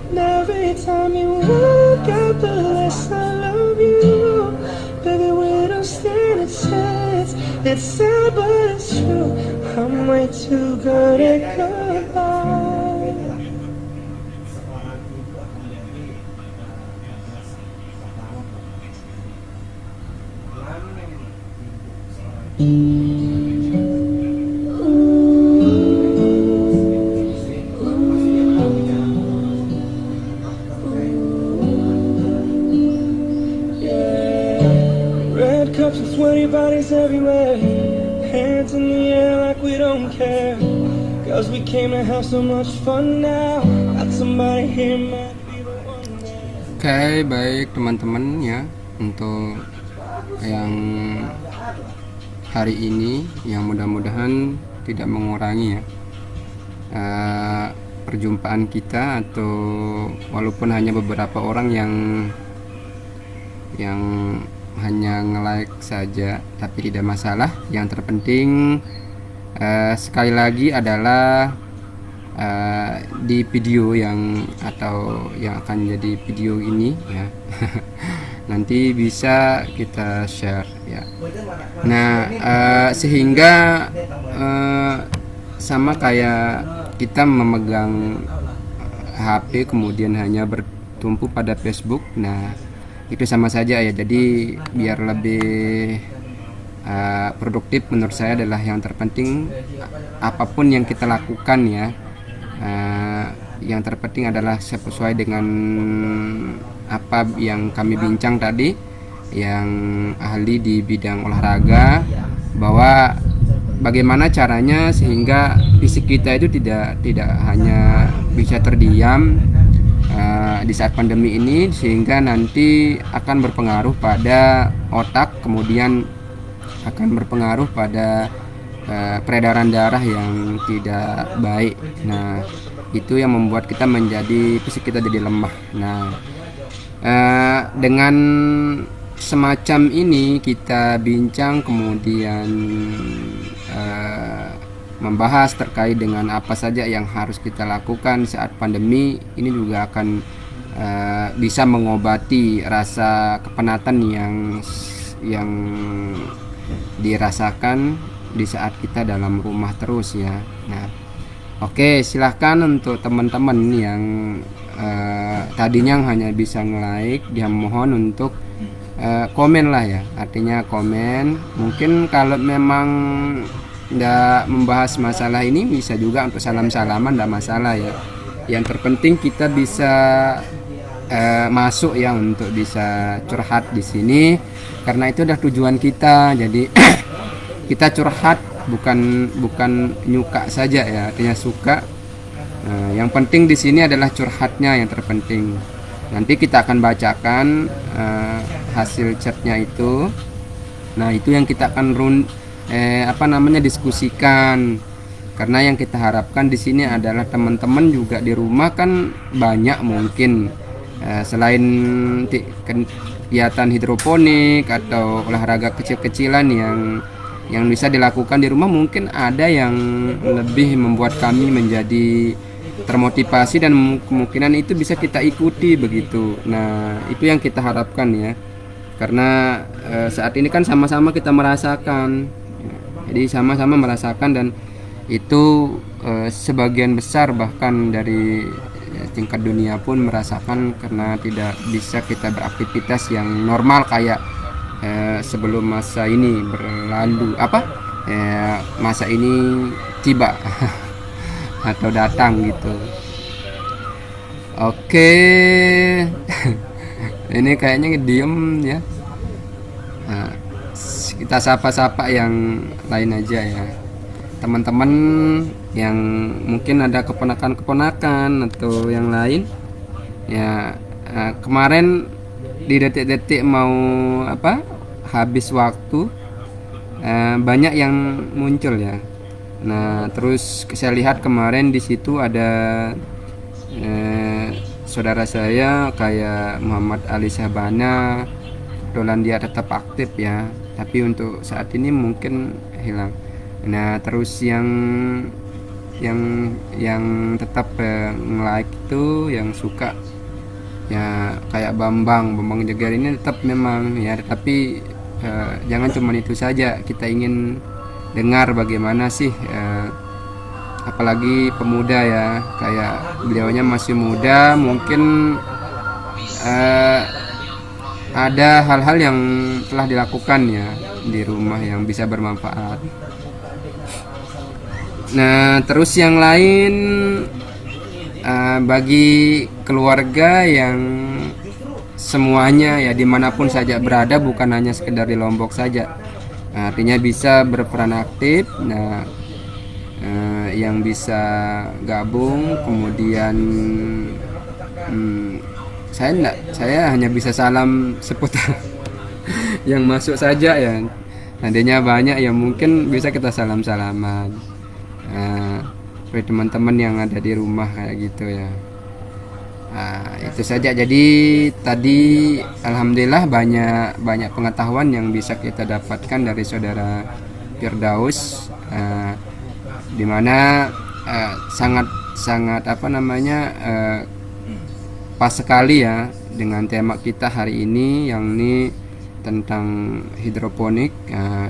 And every time you walk out, the less I love you. Baby, we don't stand a chance. It's sad, but it's true. I'm way too good at goodbye. Red cups and sweaty bodies everywhere. Hands in the air like we don't care. 'Cause we came to have so much fun now. Got somebody here might be the one there. Oke, baik teman-teman ya, untuk yang hari ini yang mudah-mudahan tidak mengurangi ya perjumpaan kita, atau walaupun hanya beberapa orang yang hanya nge-like saja, tapi tidak masalah. Yang terpenting sekali lagi adalah di video yang akan jadi video ini ya nanti bisa kita share ya. Nah, sehingga sama kayak kita memegang HP kemudian hanya bertumpu pada Facebook. Nah, itu sama saja ya. Jadi biar lebih produktif, menurut saya adalah yang terpenting apapun yang kita lakukan ya, yang terpenting adalah sesuai dengan apa yang kami bincang tadi, yang ahli di bidang olahraga, bahwa bagaimana caranya sehingga fisik kita itu tidak hanya bisa terdiam di saat pandemi ini, sehingga nanti akan berpengaruh pada otak, kemudian akan berpengaruh pada peredaran darah yang tidak baik. Nah, itu yang membuat kita fisik kita jadi lemah. Nah, dengan semacam ini kita bincang, kemudian membahas terkait dengan apa saja yang harus kita lakukan saat pandemi ini, juga akan bisa mengobati rasa kepenatan yang dirasakan di saat kita dalam rumah terus ya. Nah, oke, silahkan untuk teman-teman yang tadinya hanya bisa nge-like, dia mohon untuk komen lah ya, artinya komen. Mungkin kalau memang nggak membahas masalah ini, bisa juga untuk salam-salaman, nggak masalah ya. Yang terpenting kita bisa masuk ya, untuk bisa curhat di sini, karena itu udah tujuan kita. Jadi kita curhat bukan nyuka saja ya, artinya suka. Yang penting di sini adalah curhatnya yang terpenting. Nanti kita akan bacakan hasil chatnya itu. Nah, itu yang kita akan diskusikan. Karena yang kita harapkan di sini adalah teman-teman juga di rumah kan banyak mungkin selain kegiatan hidroponik atau olahraga kecil-kecilan yang bisa dilakukan di rumah, mungkin ada yang lebih membuat kami menjadi termotivasi dan kemungkinan itu bisa kita ikuti begitu. Nah, itu yang kita harapkan ya. Karena saat ini kan sama-sama kita merasakan. Jadi sama-sama merasakan, dan itu sebagian besar bahkan dari tingkat dunia pun merasakan karena tidak bisa kita beraktivitas yang normal kayak sebelum masa ini berlalu, masa ini tiba atau datang gitu. Oke. Ini kayaknya diem ya. Nah, kita sapa-sapa yang lain aja ya. Teman-teman yang mungkin ada keponakan-keponakan atau yang lain ya, kemarin di detik-detik mau habis waktu, banyak yang muncul ya. Nah, terus saya lihat kemarin di situ ada saudara saya kayak Muhammad Ali Syahbana, kebetulan dia tetap aktif ya, tapi untuk saat ini mungkin hilang. Nah, terus yang tetap nge-like itu, yang suka ya kayak Bambang Jeger ini tetap memang ya, tapi jangan cuma itu saja, kita ingin dengar bagaimana sih apalagi pemuda ya, kayak beliaunya masih muda, mungkin ada hal-hal yang telah dilakukan ya di rumah yang bisa bermanfaat. Nah, terus yang lain bagi keluarga yang semuanya ya dimanapun saja berada, bukan hanya sekedar di Lombok saja, artinya bisa berperan aktif. Nah, yang bisa gabung, kemudian saya hanya bisa salam seputar yang masuk saja ya. Nantinya banyak yang mungkin bisa kita salam-salaman. Seperti teman-teman yang ada di rumah kayak gitu ya. Itu saja. Jadi tadi alhamdulillah banyak pengetahuan yang bisa kita dapatkan dari saudara Firdaus, dimana sangat pas sekali ya dengan tema kita hari ini, yang ini tentang hidroponik,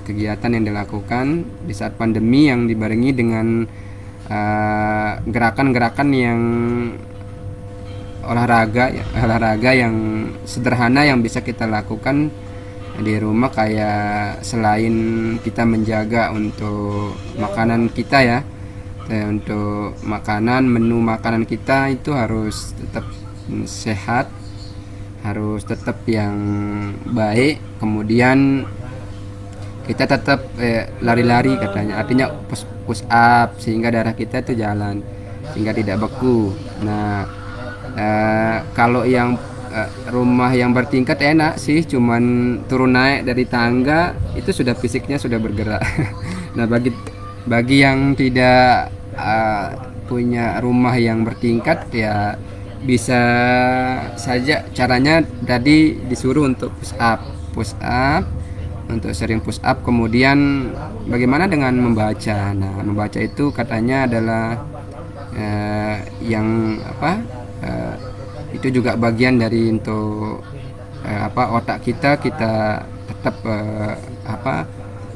kegiatan yang dilakukan di saat pandemi yang dibarengi dengan gerakan-gerakan yang olahraga yang sederhana yang bisa kita lakukan di rumah, kayak selain kita menjaga untuk makanan kita ya, untuk menu makanan kita itu harus tetap sehat, harus tetap yang baik, kemudian kita tetap lari-lari katanya, artinya push up sehingga darah kita itu jalan sehingga tidak beku. Nah, kalau yang rumah yang bertingkat enak sih, cuman turun naik dari tangga itu sudah fisiknya sudah bergerak. Nah, bagi yang tidak punya rumah yang bertingkat ya bisa saja caranya tadi disuruh untuk push up, untuk sering push up. Kemudian bagaimana dengan membaca? Nah, membaca itu katanya adalah itu juga bagian dari untuk otak kita tetap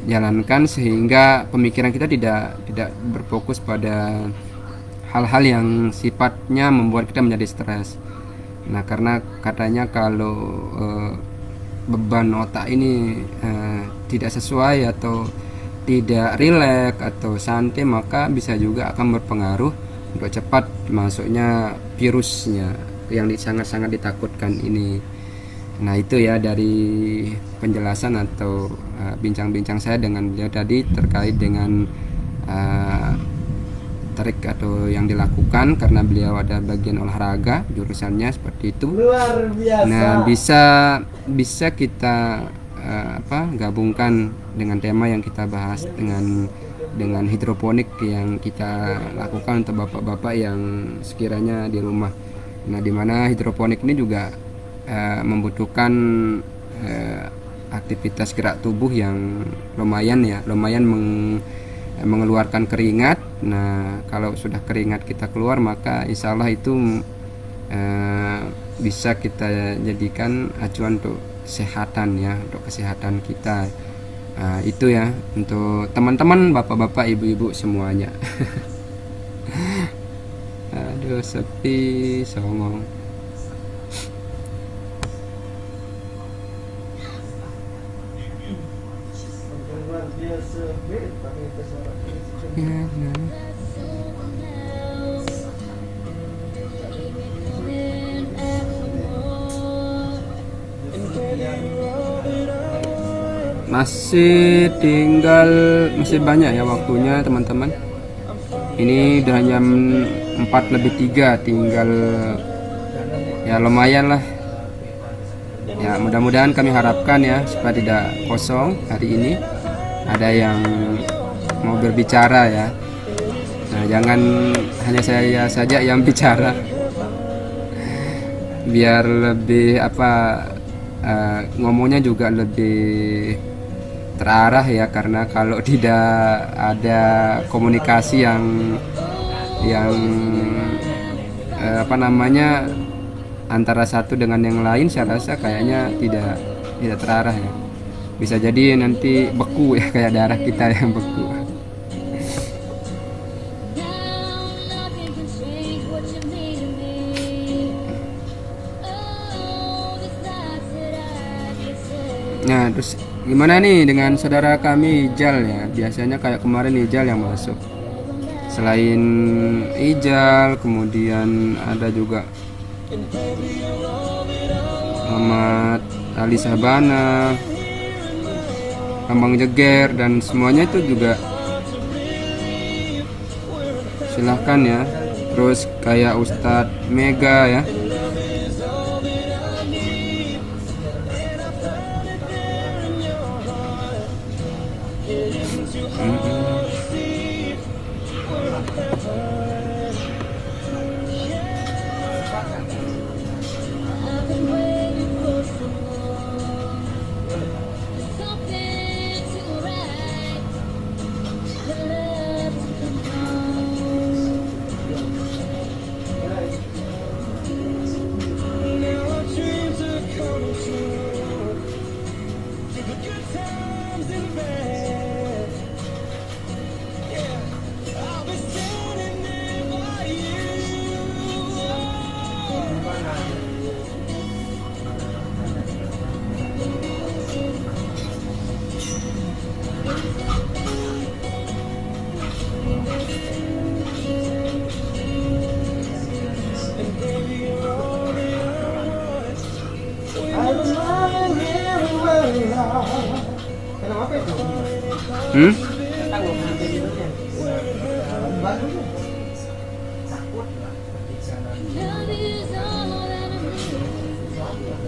jalankan sehingga pemikiran kita tidak berfokus pada hal-hal yang sifatnya membuat kita menjadi stres. Nah, karena katanya kalau beban otak ini tidak sesuai atau tidak rileks atau santai, maka bisa juga akan berpengaruh untuk cepat masuknya virusnya yang sangat-sangat ditakutkan ini. Nah, itu ya dari penjelasan atau bincang-bincang saya dengan beliau tadi terkait dengan trik atau yang dilakukan karena beliau ada bagian olahraga jurusannya seperti itu. Luar biasa. Nah, bisa kita gabungkan dengan tema yang kita bahas dengan hidroponik yang kita lakukan untuk bapak-bapak yang sekiranya di rumah. Nah, di mana hidroponik ini juga membutuhkan aktivitas gerak tubuh yang lumayan mengeluarkan keringat. Nah, kalau sudah keringat kita keluar, maka insya Allah itu bisa kita jadikan acuan untuk kesehatan ya, untuk kesehatan kita. Itu ya untuk teman-teman bapak-bapak ibu-ibu semuanya. Aduh, sepi songong. Luar biasa. Pakai pesawat. Ya, nah. Masih banyak ya waktunya teman-teman. Ini udah jam 4:03, tinggal ya lumayan lah. Ya mudah-mudahan kami harapkan ya supaya tidak kosong hari ini. Ada yang mau berbicara ya. Nah, jangan hanya saya saja yang bicara. Biar lebih ngomongnya juga lebih terarah ya, karena kalau tidak ada komunikasi yang antara satu dengan yang lain, saya rasa kayaknya tidak terarah ya. Bisa jadi nanti beku ya, kayak darah kita yang beku. Nah, terus gimana nih dengan saudara kami Ijal ya? Biasanya kayak kemarin Ijal yang masuk. Selain Ijal, kemudian ada juga Muhammad Ali Sabana, Bambang Jeger, dan semuanya itu juga silahkan ya. Terus kayak Ustadz Mega ya. Love is all that I need.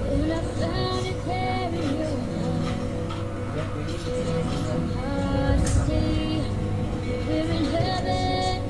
When I found it there in your heart. Hard to see. We're in heaven.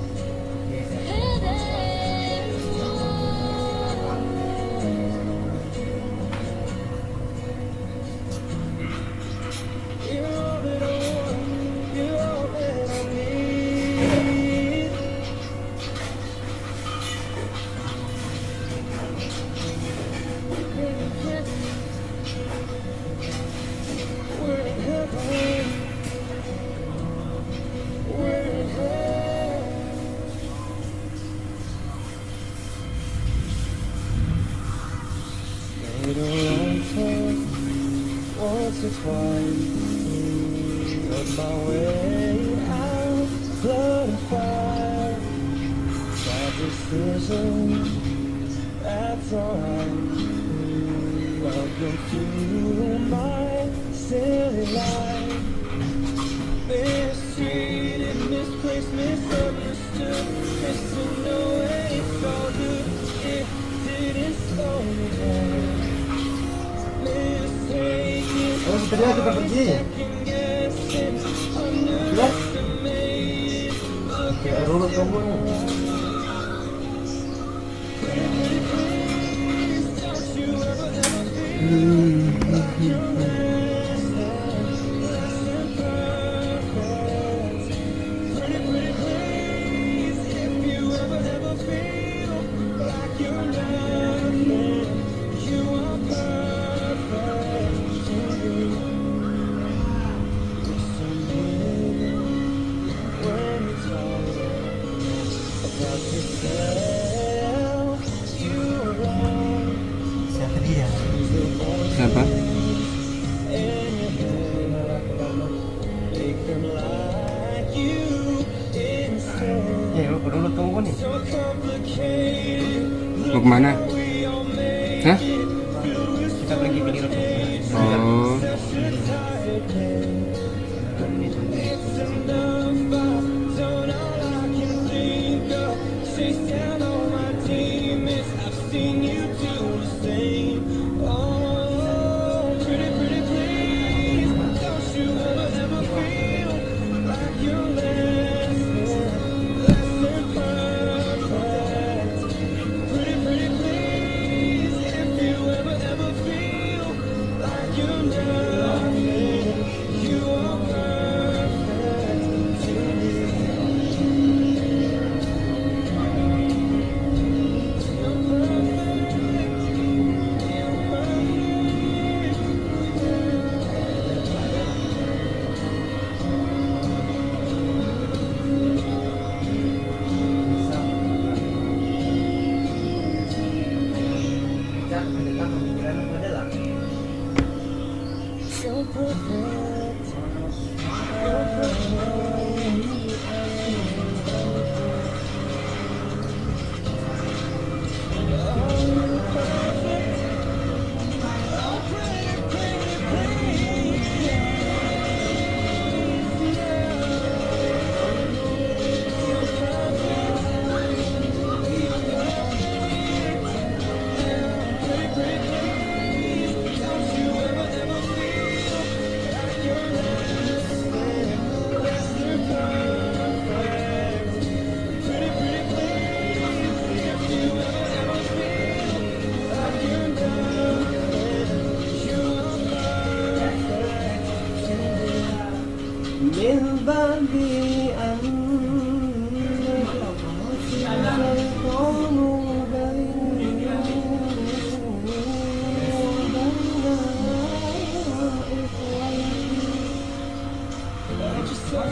Made a wrong turn once or twice. Got my way out, blood and fire. Bad decision, that's alright. Welcome to my silly life. Mistreated, misplaced, misunderstood. Oh, sebenarnya kita pergi. Ya. Kayak dulu tunggu nih. Siapa dia? Siapa? Dulu tunggu nih. Mau kemana? Hah? Kita pergi beli rokok. Oh. من بعد أن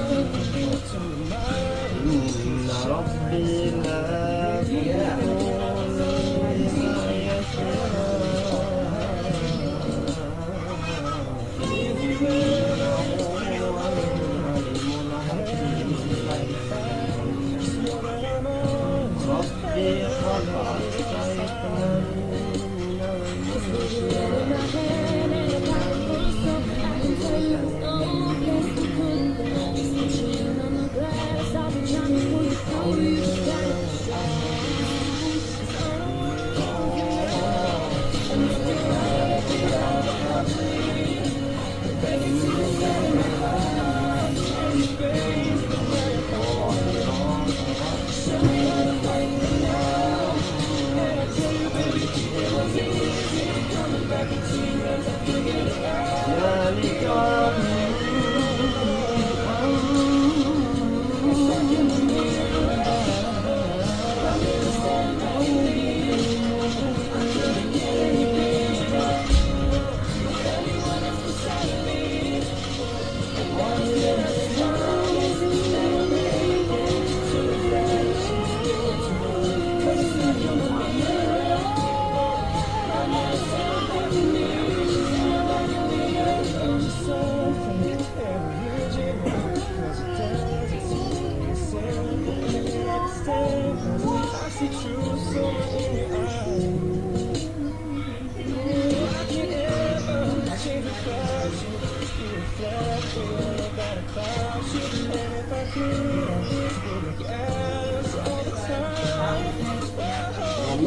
الشيطان بيني إن ربي لا يكون لما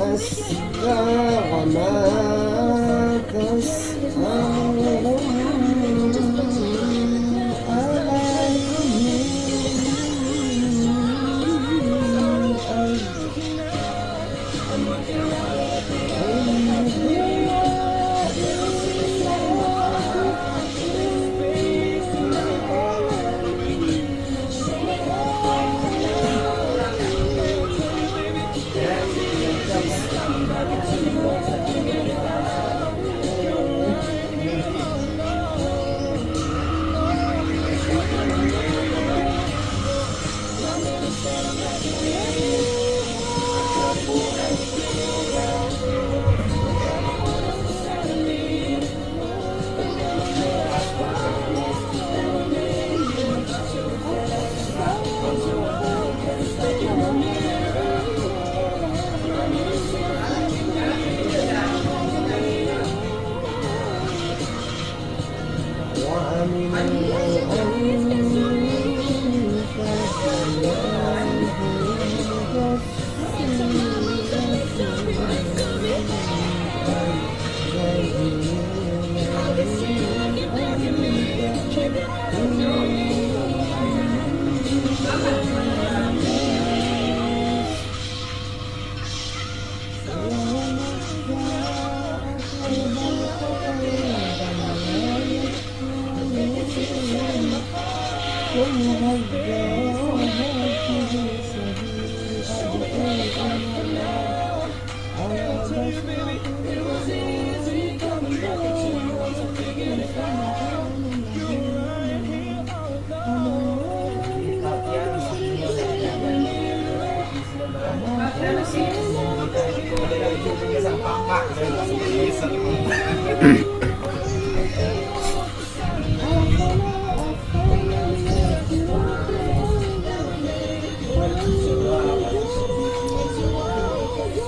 لمست وما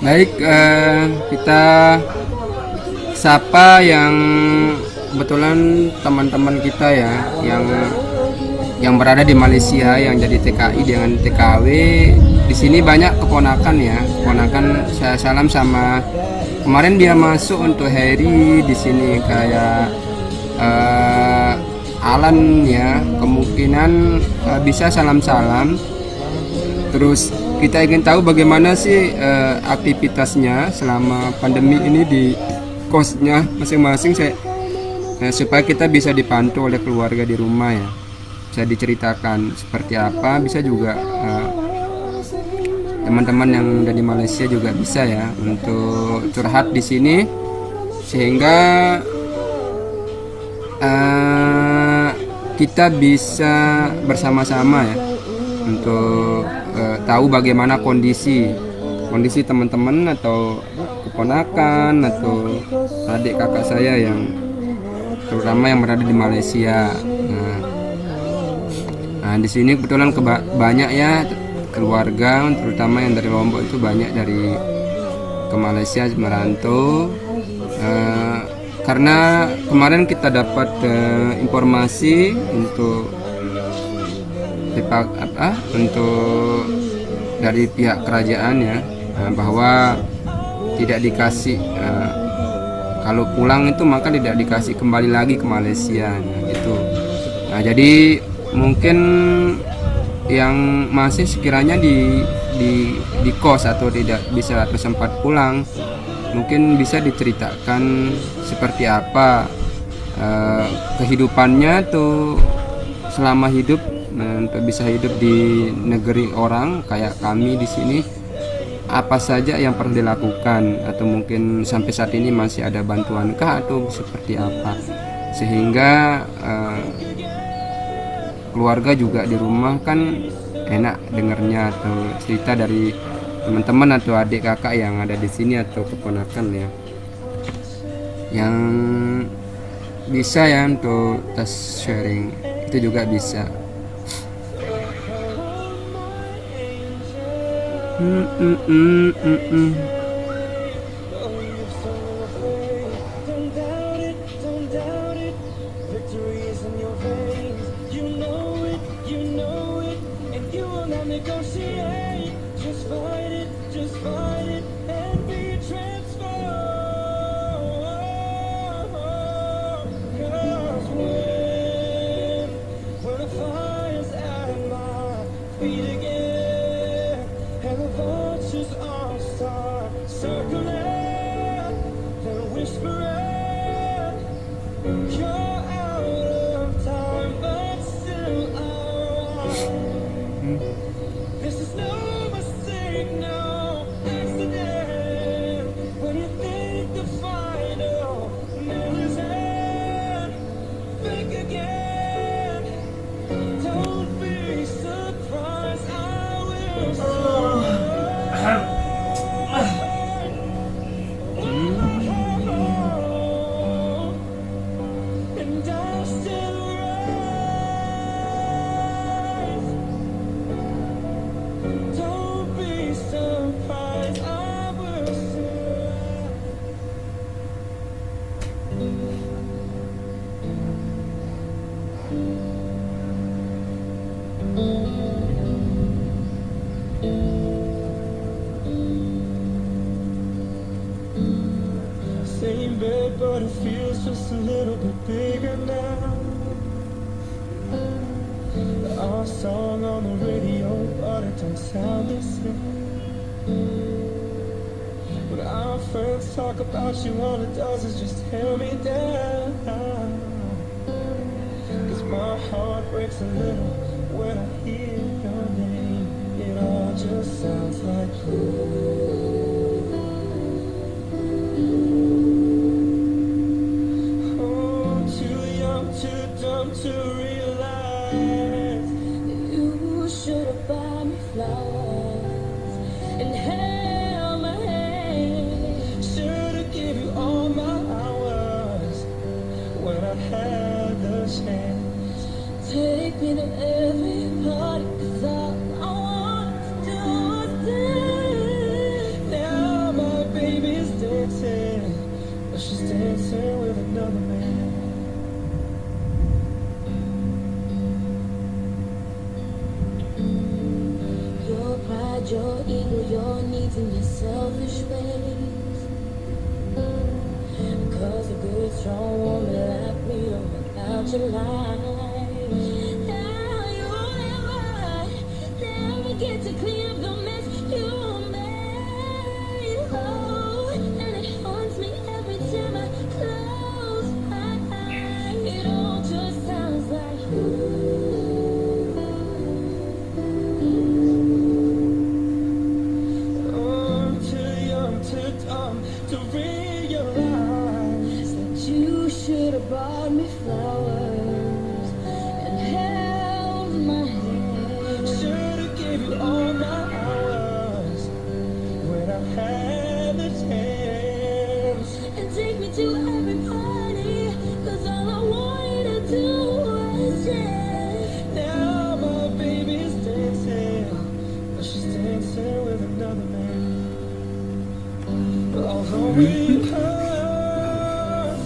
Baik, kita sapa yang kebetulan teman-teman kita ya yang berada di Malaysia yang jadi TKI dengan TKW. Di sini banyak keponakan ya. Keponakan saya salam sama kemarin dia masuk untuk Harry di sini kayak Alan ya. Kemungkinan bisa salam-salam. Terus kita ingin tahu bagaimana sih aktivitasnya selama pandemi ini di kosnya masing-masing, supaya kita bisa dipantau oleh keluarga di rumah ya, bisa diceritakan seperti apa. Bisa juga teman-teman yang dari Malaysia juga bisa ya untuk curhat di sini, sehingga kita bisa bersama-sama ya untuk tahu bagaimana kondisi teman-teman atau keponakan atau adik kakak saya yang terutama yang berada di Malaysia. Nah di sini kebetulan banyak ya keluarga, terutama yang dari Lombok itu banyak dari ke Malaysia merantau. Karena kemarin kita dapat informasi untuk dari pihak kerajaan ya, bahwa tidak dikasih kalau pulang itu maka tidak dikasih kembali lagi ke Malaysia gitu. Nah jadi mungkin yang masih sekiranya di kos atau tidak bisa atau sempat pulang, mungkin bisa diceritakan seperti apa kehidupannya tuh selama hidup, untuk bisa hidup di negeri orang kayak kami di sini. Apa saja yang pernah dilakukan, atau mungkin sampai saat ini masih ada bantuankah atau seperti apa, sehingga keluarga juga di rumah kan enak dengarnya, atau cerita dari teman-teman atau adik kakak yang ada di sini atau keponakan ya, yang bisa ya untuk tas sharing itu juga bisa. Negotiate, just fight it and be You're out of time, but still alright. This is no mistake, no accident. When you think the final nail is in, think again. Don't be surprised, I will soon. And I'll still rise. Don't be surprised, I will survive. Same bed, but it feels just a little bit bigger now. Our song on the radio, but it don't sound the same. When our friends talk about you, all it does is just tear me down. 'Cause my heart breaks a little when I hear your name. It all just sounds like oh, too young, too dumb to realize. You should have bought me flowers and held my hand. Should've give you all my hours when I had the chance. Take me to every party, 'cause all I want to do is dance. Now my baby's dancing, but she's dancing with another man. Your pride, your ego, your needs, and your selfish ways. 'Cause a good, strong woman like me don't work out your life. Now you'll never get to clean up the mess you made. Oh, and it haunts me every time I close my eyes. It all just sounds like I'm too young, too dumb to realize. that you should have bought me flowers and held my hand. Should've give you all my hours when I had the chance. And take me to every party, 'cause all I wanted to do was dance. Now my baby's dancing, but she's dancing with another man. Although we hurt,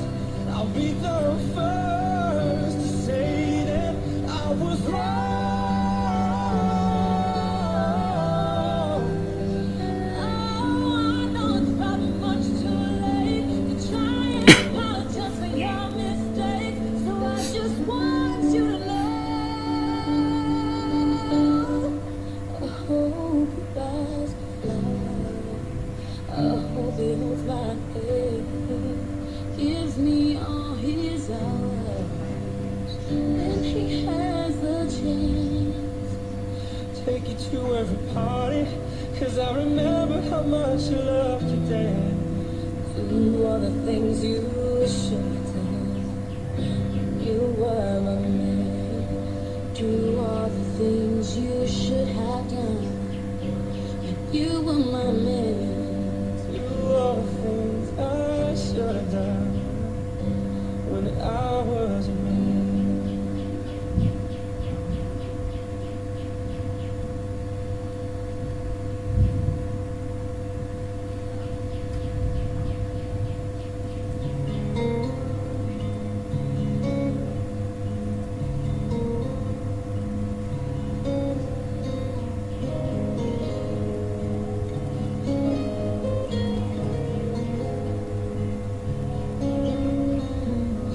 I'll be the first to say that I was wrong. Oh, I know it's probably much too late to try and apologize for your mistakes. So I just want you to know I hope he buys flowers. I hope he holds my hand, gives me all his hours, and he has the chance. Take you to every party, 'cause I remember how much you loved to dance. Do all the things you should have done. You were my man. Do all the things you should have done. You were my man. Do all the things I should have done when I was a man.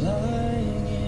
Lying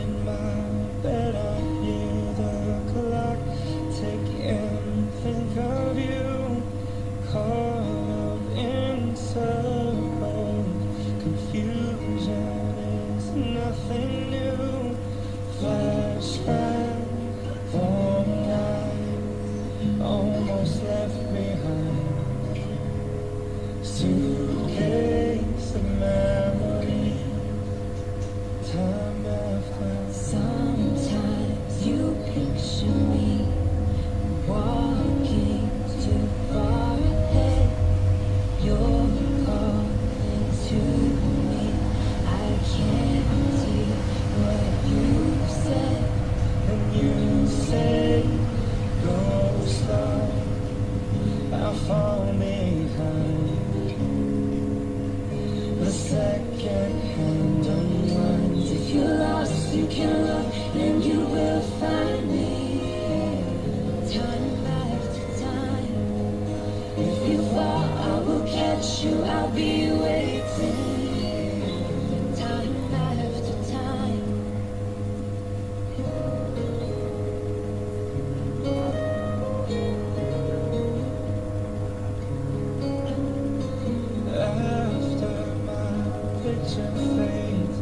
you can look and you will find me. Time after time. If you fall, I will catch you. I'll be waiting. Time after time. After my picture fades,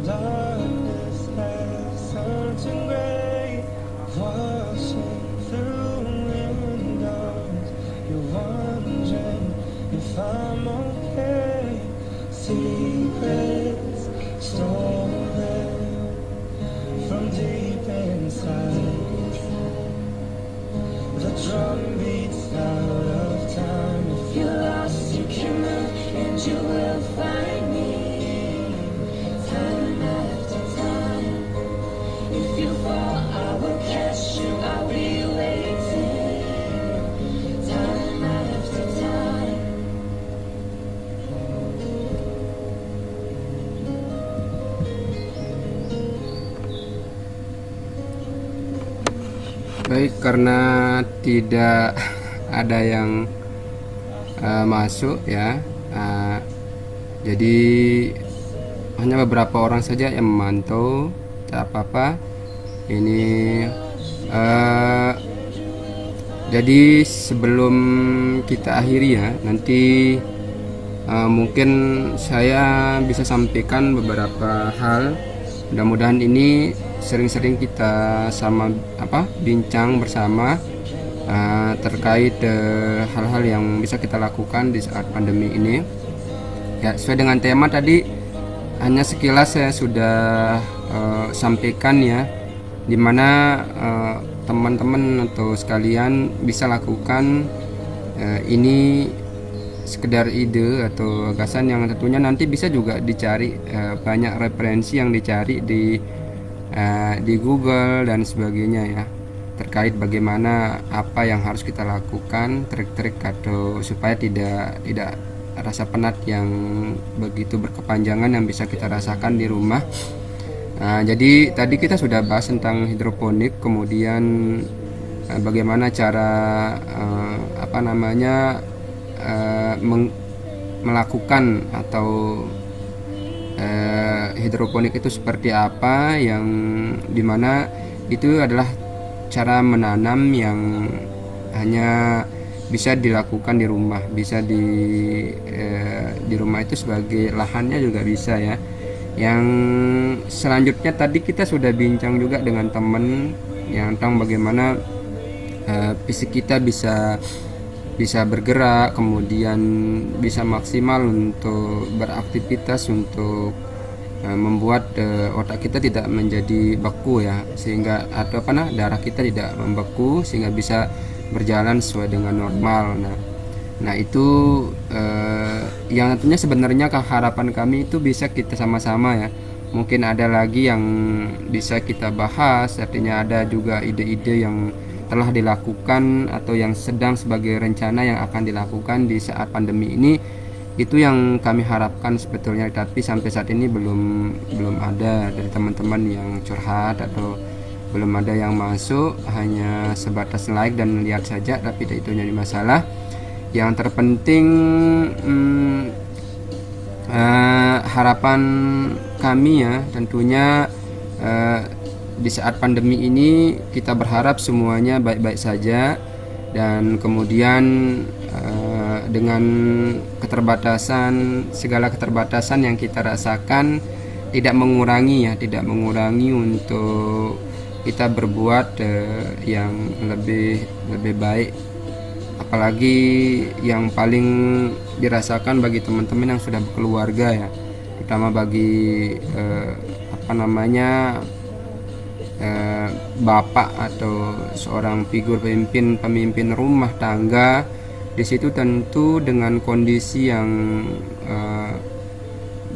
darkness has turned to gray, washing through windows. You're wondering if I'm okay. Secrets stolen from deep inside. The drum beats out of time. If you're lost, you can look and you will find me. Time after time. If you fall, I will catch you. I'll be waiting. Time after time. Baik, karena tidak ada yang masuk ya, jadi hanya beberapa orang saja yang memantau. Tak apa-apa. Ini jadi sebelum kita akhiri ya, nanti mungkin saya bisa sampaikan beberapa hal. Mudah-mudahan ini sering-sering kita bincang bersama terkait hal-hal yang bisa kita lakukan di saat pandemi ini. Ya, sesuai dengan tema tadi, hanya sekilas saya sudah sampaikan ya, dimana teman-teman atau sekalian bisa lakukan ini sekedar ide atau gagasan yang tentunya nanti bisa juga dicari, banyak referensi yang dicari di Google dan sebagainya ya, terkait bagaimana apa yang harus kita lakukan, trik-trik atau supaya tidak rasa penat yang begitu berkepanjangan yang bisa kita rasakan di rumah. Jadi tadi kita sudah bahas tentang hidroponik, kemudian bagaimana cara melakukan atau hidroponik itu seperti apa, yang dimana itu adalah cara menanam yang hanya bisa dilakukan di rumah, bisa di rumah itu sebagai lahannya juga bisa ya. Yang selanjutnya tadi kita sudah bincang juga dengan teman yang tentang bagaimana fisik kita bisa bergerak, kemudian bisa maksimal untuk beraktivitas, untuk membuat otak kita tidak menjadi beku ya, sehingga darah kita tidak membeku sehingga bisa berjalan sesuai dengan normal. Nah itu yang tentunya sebenarnya harapan kami itu bisa kita sama-sama ya. Mungkin ada lagi yang bisa kita bahas, artinya ada juga ide-ide yang telah dilakukan atau yang sedang sebagai rencana yang akan dilakukan di saat pandemi ini. Itu yang kami harapkan sebetulnya, tapi sampai saat ini belum ada dari teman-teman yang curhat atau belum ada yang masuk, hanya sebatas like dan lihat saja, tapi itu jadi masalah. Yang terpenting harapan kami ya, tentunya di saat pandemi ini kita berharap semuanya baik-baik saja, dan kemudian dengan segala keterbatasan yang kita rasakan tidak mengurangi untuk kita berbuat yang lebih baik, apalagi yang paling dirasakan bagi teman-teman yang sudah berkeluarga ya, terutama bagi bapak atau seorang figur pemimpin rumah tangga. Di situ tentu dengan kondisi yang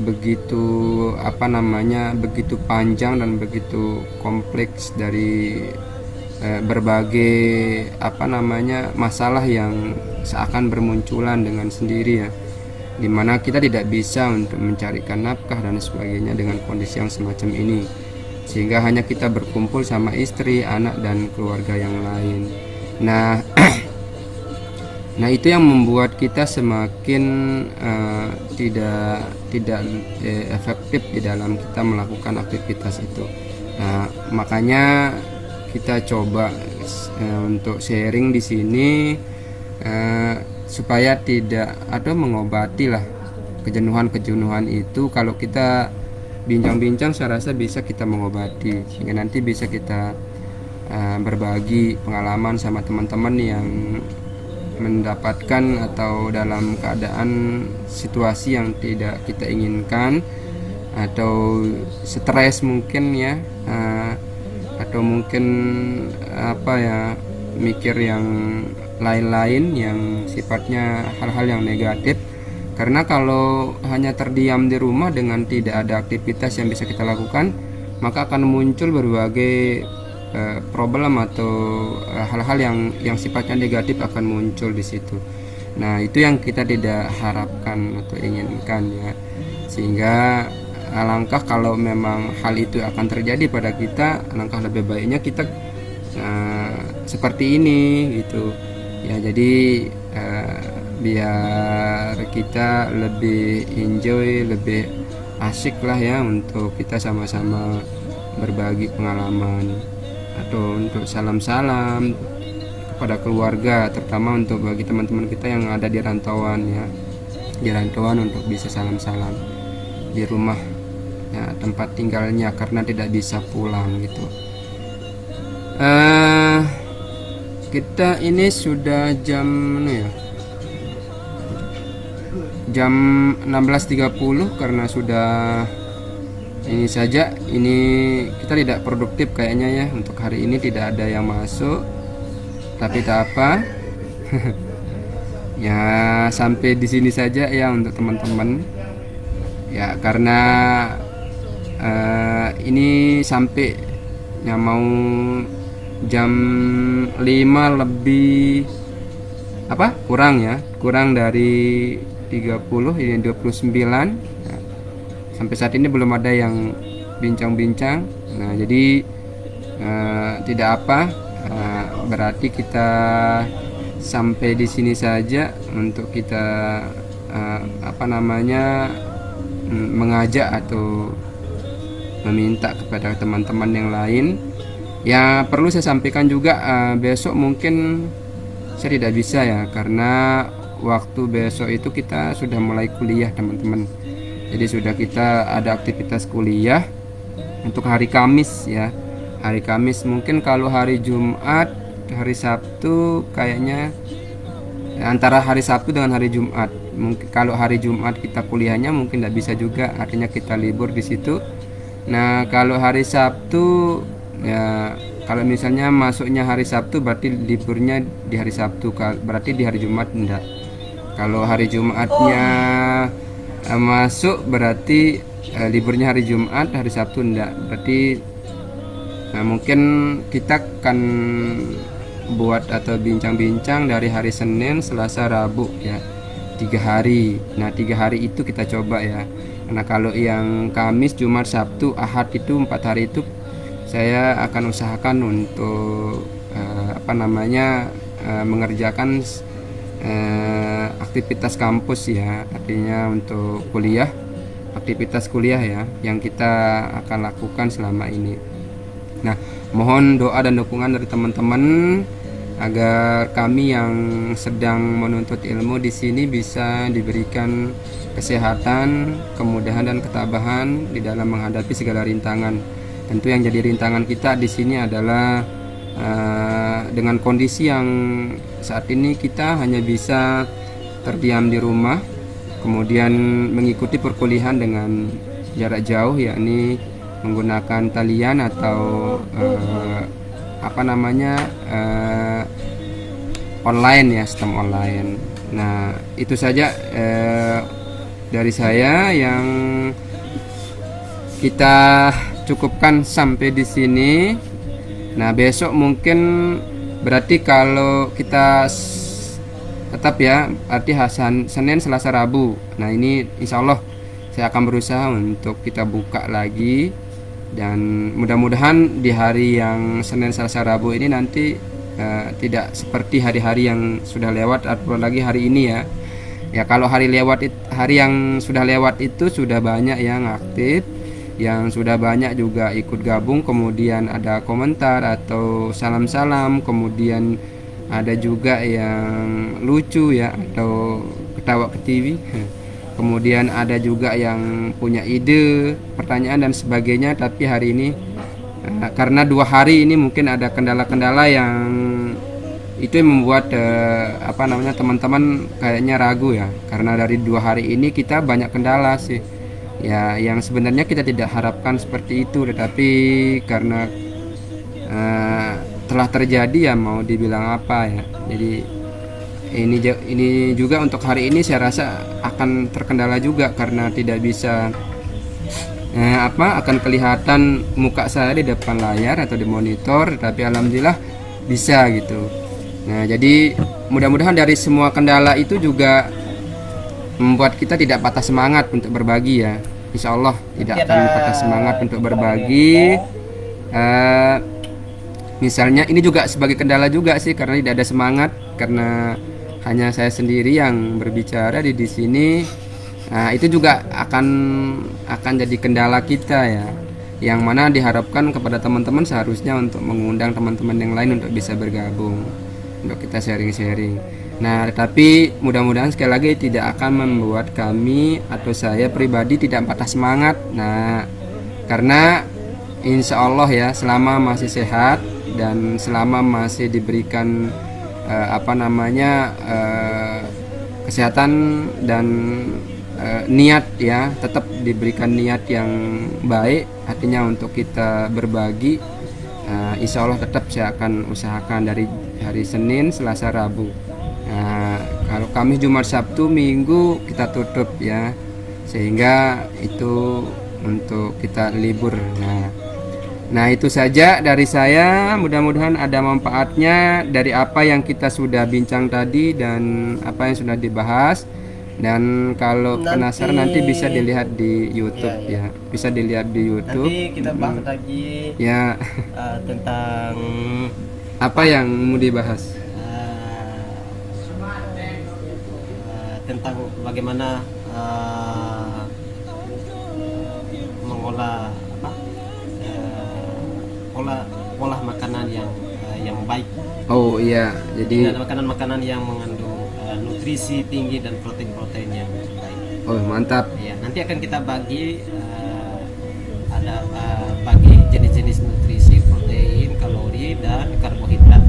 begitu panjang dan begitu kompleks dari berbagai masalah yang seakan bermunculan dengan sendiri ya, dimana kita tidak bisa untuk mencarikan nafkah dan sebagainya dengan kondisi yang semacam ini. sehingga hanya kita berkumpul sama istri, anak, dan keluarga yang lain. Nah, nah itu yang membuat kita semakin tidak efektif di dalam kita melakukan aktivitas itu. Nah, makanya kita coba untuk sharing di sini supaya tidak atau mengobati lah kejenuhan itu. Kalau kita bincang-bincang, saya rasa bisa kita mengobati, sehingga nanti bisa kita berbagi pengalaman sama teman-teman yang mendapatkan atau dalam keadaan situasi yang tidak kita inginkan, atau stres mungkin ya, atau mungkin apa ya, mikir yang lain-lain yang sifatnya hal-hal yang negatif. Karena kalau hanya terdiam di rumah dengan tidak ada aktivitas yang bisa kita lakukan, maka akan muncul berbagai problem atau hal-hal yang sifatnya negatif akan muncul di situ. Nah, itu yang kita tidak harapkan atau inginkan ya. Sehingga alangkah kalau memang hal itu akan terjadi pada kita, alangkah lebih baiknya kita seperti ini gitu. Ya, jadi biar kita lebih enjoy, lebih asik lah ya untuk kita sama-sama berbagi pengalaman, atau untuk salam-salam kepada keluarga, terutama untuk bagi teman-teman kita yang ada di rantauan ya, di rantauan, untuk bisa salam-salam di rumah ya, tempat tinggalnya, karena tidak bisa pulang gitu. Kita ini sudah jam ya, jam 16.30, karena sudah ini saja, ini kita tidak produktif kayaknya ya untuk hari ini, tidak ada yang masuk, tapi tak apa. Ya, sampai di sini saja ya untuk teman-teman ya, karena ini sampai ya mau jam 5 lebih apa kurang ya, kurang dari 30, ini 29 ya. Sampai saat ini belum ada yang bincang-bincang. Nah, jadi tidak apa, berarti kita sampai di sini saja untuk kita apa namanya, mengajak atau meminta kepada teman-teman yang lain. Ya, perlu saya sampaikan juga, besok mungkin saya tidak bisa ya, karena waktu besok itu kita sudah mulai kuliah teman-teman. Jadi sudah kita ada aktivitas kuliah untuk hari Kamis ya. Hari Kamis, mungkin kalau hari Jumat, hari Sabtu kayaknya antara hari Sabtu dengan hari Jumat. Mungkin kalau hari Jumat kita kuliahnya mungkin tidak bisa juga, artinya kita libur di situ. Nah, kalau hari Sabtu ya, kalau misalnya masuknya hari Sabtu berarti liburnya di hari Sabtu, berarti di hari Jumat enggak. Kalau hari Jumatnya masuk berarti liburnya hari Jumat, hari Sabtu enggak. Berarti mungkin kita akan buat atau bincang-bincang dari hari Senin, Selasa, Rabu ya, 3 hari. Nah, 3 hari itu kita coba ya. Nah, kalau yang Kamis, Jumat, Sabtu, Ahad itu 4 hari itu saya akan usahakan untuk apa namanya, mengerjakan aktivitas kampus ya, artinya untuk kuliah, aktivitas kuliah ya, yang kita akan lakukan selama ini. Nah, mohon doa dan dukungan dari teman-teman agar kami yang sedang menuntut ilmu di sini bisa diberikan kesehatan, kemudahan, dan ketabahan di dalam menghadapi segala rintangan. Tentu yang jadi rintangan kita di sini adalah dengan kondisi yang saat ini kita hanya bisa terdiam di rumah, kemudian mengikuti perkuliahan dengan jarak jauh, yakni menggunakan talian atau apa namanya, online ya, sistem online. Nah, itu saja dari saya yang kita cukupkan sampai di sini. Nah, besok mungkin berarti kalau kita tetap ya, arti Senin, Selasa, Rabu. Nah, ini insya Allah saya akan berusaha untuk kita buka lagi Dan mudah-mudahan di hari yang Senin, Selasa, Rabu ini nanti tidak seperti hari-hari yang sudah lewat, apalagi hari ini ya. Ya kalau hari yang sudah lewat itu sudah banyak yang aktif, yang sudah banyak juga ikut gabung, kemudian ada komentar atau salam-salam, kemudian ada juga yang lucu ya atau ketawa ke TV. Kemudian ada juga yang punya ide, pertanyaan dan sebagainya. Tapi hari ini karena 2 hari ini mungkin ada kendala-kendala yang itu yang membuat teman-teman kayaknya ragu ya. Karena dari 2 hari ini kita banyak kendala sih. Ya yang sebenarnya kita tidak harapkan seperti itu, tetapi karena telah terjadi ya mau dibilang apa ya. Jadi ini juga untuk hari ini saya rasa akan terkendala juga karena tidak bisa akan kelihatan muka saya di depan layar atau di monitor, tapi alhamdulillah bisa gitu. Nah, jadi mudah-mudahan dari semua kendala itu juga membuat kita tidak patah semangat untuk berbagi ya. Insya Allah tidak akan patah semangat untuk berbagi. Misalnya ini juga sebagai kendala juga sih karena tidak ada semangat karena hanya saya sendiri yang berbicara di sini. Nah, itu juga akan jadi kendala kita ya. Yang mana diharapkan kepada teman-teman seharusnya untuk mengundang teman-teman yang lain untuk bisa bergabung, untuk kita sharing-sharing. Nah, tetapi mudah-mudahan sekali lagi tidak akan membuat kami atau saya pribadi tidak patah semangat. Nah, karena insya Allah ya selama masih sehat dan selama masih diberikan kesehatan dan niat ya, tetap diberikan niat yang baik, artinya untuk kita berbagi. Insya Allah tetap saya akan usahakan dari hari Senin, Selasa, Rabu. Kalau Kamis, Jumat, Sabtu, Minggu kita tutup ya, sehingga itu untuk kita libur. Nah itu saja dari saya, mudah-mudahan ada manfaatnya dari apa yang kita sudah bincang tadi dan apa yang sudah dibahas. Dan kalau penasaran nanti bisa dilihat di YouTube ya, bisa dilihat di YouTube. Nanti kita bahas lagi ya tentang apa yang mau dibahas, tentang bagaimana mengolah olah makanan yang baik. Oh iya, jadi makanan-makanan yang mengandung nutrisi tinggi dan protein-protein yang baik. Oh mantap. Ya, nanti akan kita bagi bagi jenis-jenis nutrisi, protein, kalori dan karbohidrat.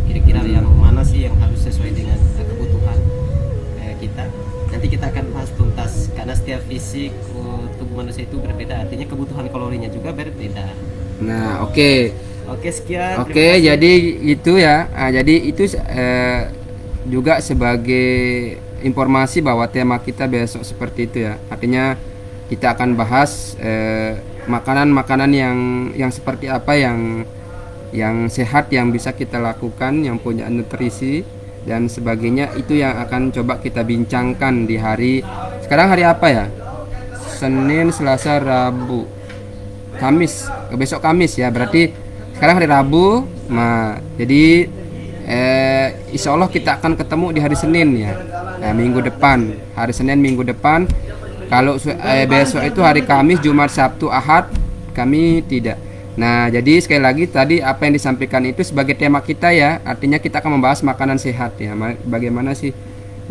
Kira-kira yang mana sih yang harus sesuai dengan kebutuhan kita. Nanti kita akan bahas tuntas karena setiap fisik tubuh manusia itu berbeda, artinya kebutuhan kalorinya juga berbeda. Nah, oke, sekian. Oke, jadi itu ya. Jadi itu juga sebagai informasi bahwa tema kita besok seperti itu ya. Artinya kita akan bahas makanan-makanan yang seperti apa yang sehat, yang bisa kita lakukan, yang punya nutrisi dan sebagainya. Itu yang akan coba kita bincangkan di hari sekarang. Hari apa ya? Senin, Selasa, Rabu, Kamis, besok Kamis ya, berarti sekarang hari Rabu. Nah, jadi insya Allah kita akan ketemu di hari Senin ya. Minggu depan, hari Senin minggu depan. Kalau besok itu hari Kamis, Jumat, Sabtu, Ahad kami tidak. Nah, jadi sekali lagi tadi apa yang disampaikan itu sebagai tema kita ya. Artinya kita akan membahas makanan sehat ya. Bagaimana sih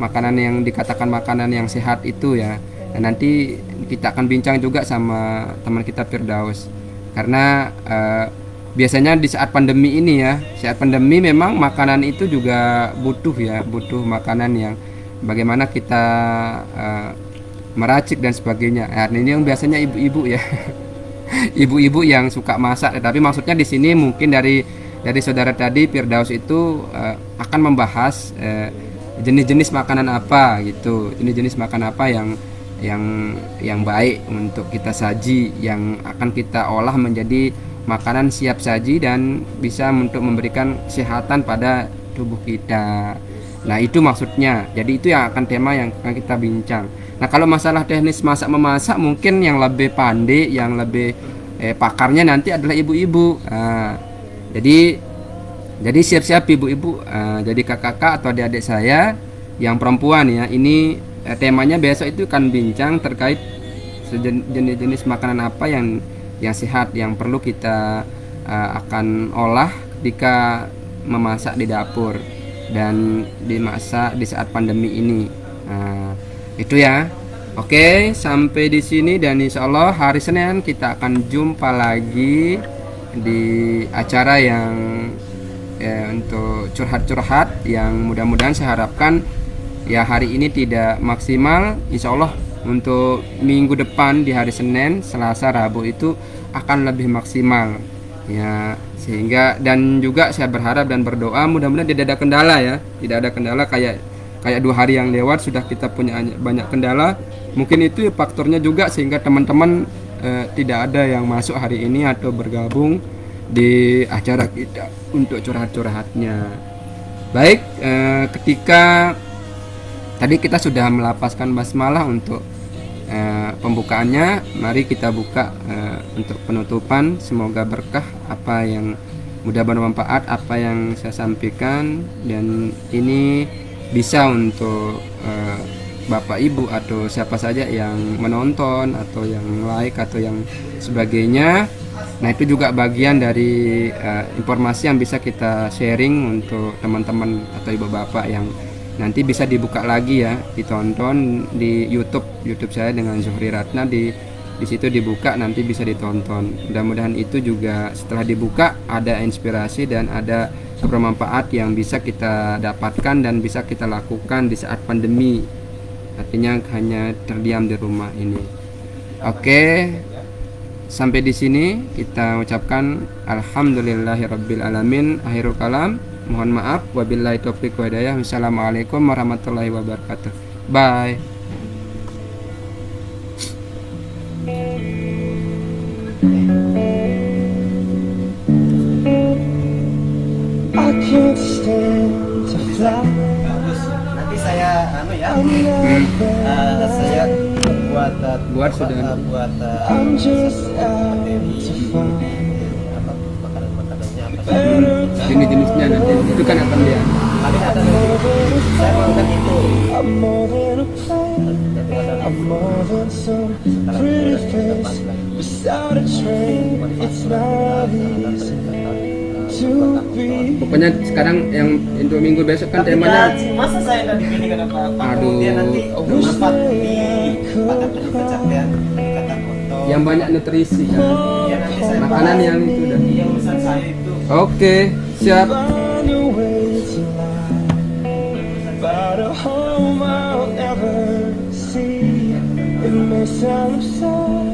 makanan yang dikatakan makanan yang sehat itu ya. Dan nanti kita akan bincang juga sama teman kita Firdaus. Karena biasanya di saat pandemi ini ya, saat pandemi memang makanan itu juga butuh makanan yang bagaimana kita meracik dan sebagainya. Ini yang biasanya ibu-ibu ya. Ibu-ibu yang suka masak. Tapi maksudnya di sini mungkin dari saudara tadi Firdaus itu akan membahas jenis-jenis makanan apa gitu, jenis-jenis makanan apa yang baik untuk kita saji, yang akan kita olah menjadi makanan siap saji dan bisa untuk memberikan kesehatan pada tubuh kita. Nah itu maksudnya. Jadi itu yang akan tema yang akan kita bincang. Nah kalau masalah teknis masak memasak mungkin yang lebih pandai, yang lebih pakarnya nanti adalah ibu-ibu. Jadi siap-siap ibu-ibu, jadi kakak-kakak atau adik-adik saya yang perempuan ya. Ini temanya besok itu kan bincang terkait jenis-jenis makanan apa yang sehat yang perlu kita akan olah ketika memasak di dapur dan dimasak di saat pandemi ini. Itu ya. Oke, sampai di sini dan insya Allah hari Senin kita akan jumpa lagi di acara yang untuk curhat-curhat yang mudah-mudahan saya harapkan ya hari ini tidak maksimal. Insya Allah untuk minggu depan di hari Senin, Selasa, Rabu itu akan lebih maksimal ya, sehingga dan juga saya berharap dan berdoa mudah-mudahan tidak ada kendala ya, tidak ada kendala kayak 2 hari yang lewat sudah kita punya banyak kendala. Mungkin itu faktornya juga sehingga teman-teman tidak ada yang masuk hari ini atau bergabung di acara kita untuk curhat-curhatnya. Baik, ketika tadi kita sudah melapaskan basmalah untuk pembukaannya, mari kita buka untuk penutupan. Semoga berkah apa yang mudah bermanfaat apa yang saya sampaikan, dan ini bisa untuk Bapak Ibu atau siapa saja yang menonton atau yang like atau yang sebagainya. Nah, itu juga bagian dari informasi yang bisa kita sharing untuk teman-teman atau ibu bapak yang nanti bisa dibuka lagi ya, ditonton di YouTube saya dengan Zuhri Ratna, di situ dibuka nanti bisa ditonton. Mudah-mudahan itu juga setelah dibuka ada inspirasi dan ada bermanfaat yang bisa kita dapatkan dan bisa kita lakukan di saat pandemi. Artinya hanya terdiam di rumah ini. Oke. Sampai di sini kita ucapkan alhamdulillahirabbil alamin. Akhirul kalam, mohon maaf, wabillahi taufiq wa hidayah. Wassalamualaikum warahmatullahi wabarakatuh. Bye. I can't stand to fly. Bagus. Nanti saya saya buat sudah. I'm just out materi to find apa makanan-makanannya apa sih. better Jenis-jenisnya nanti itu kan akan dia. Tapi ada saya maukan itu. I'm more than a plan. I'm more than some pretty face beside a train. It's not easy to be. Pokoknya sekarang yang untuk minggu besok kan temanya Masa saya nggak dipilihkan apa-apa, Aduh. kemudian nanti bermanfaat di pakai pencet ya, kata kotor. yang banyak nutrisi kan. Ya, nanti saya Makanan bahas. yang itu dan. Iya, urusan saya itu. Oke, siap. Find a way to lie about a home I'll never see. It may sound absurd,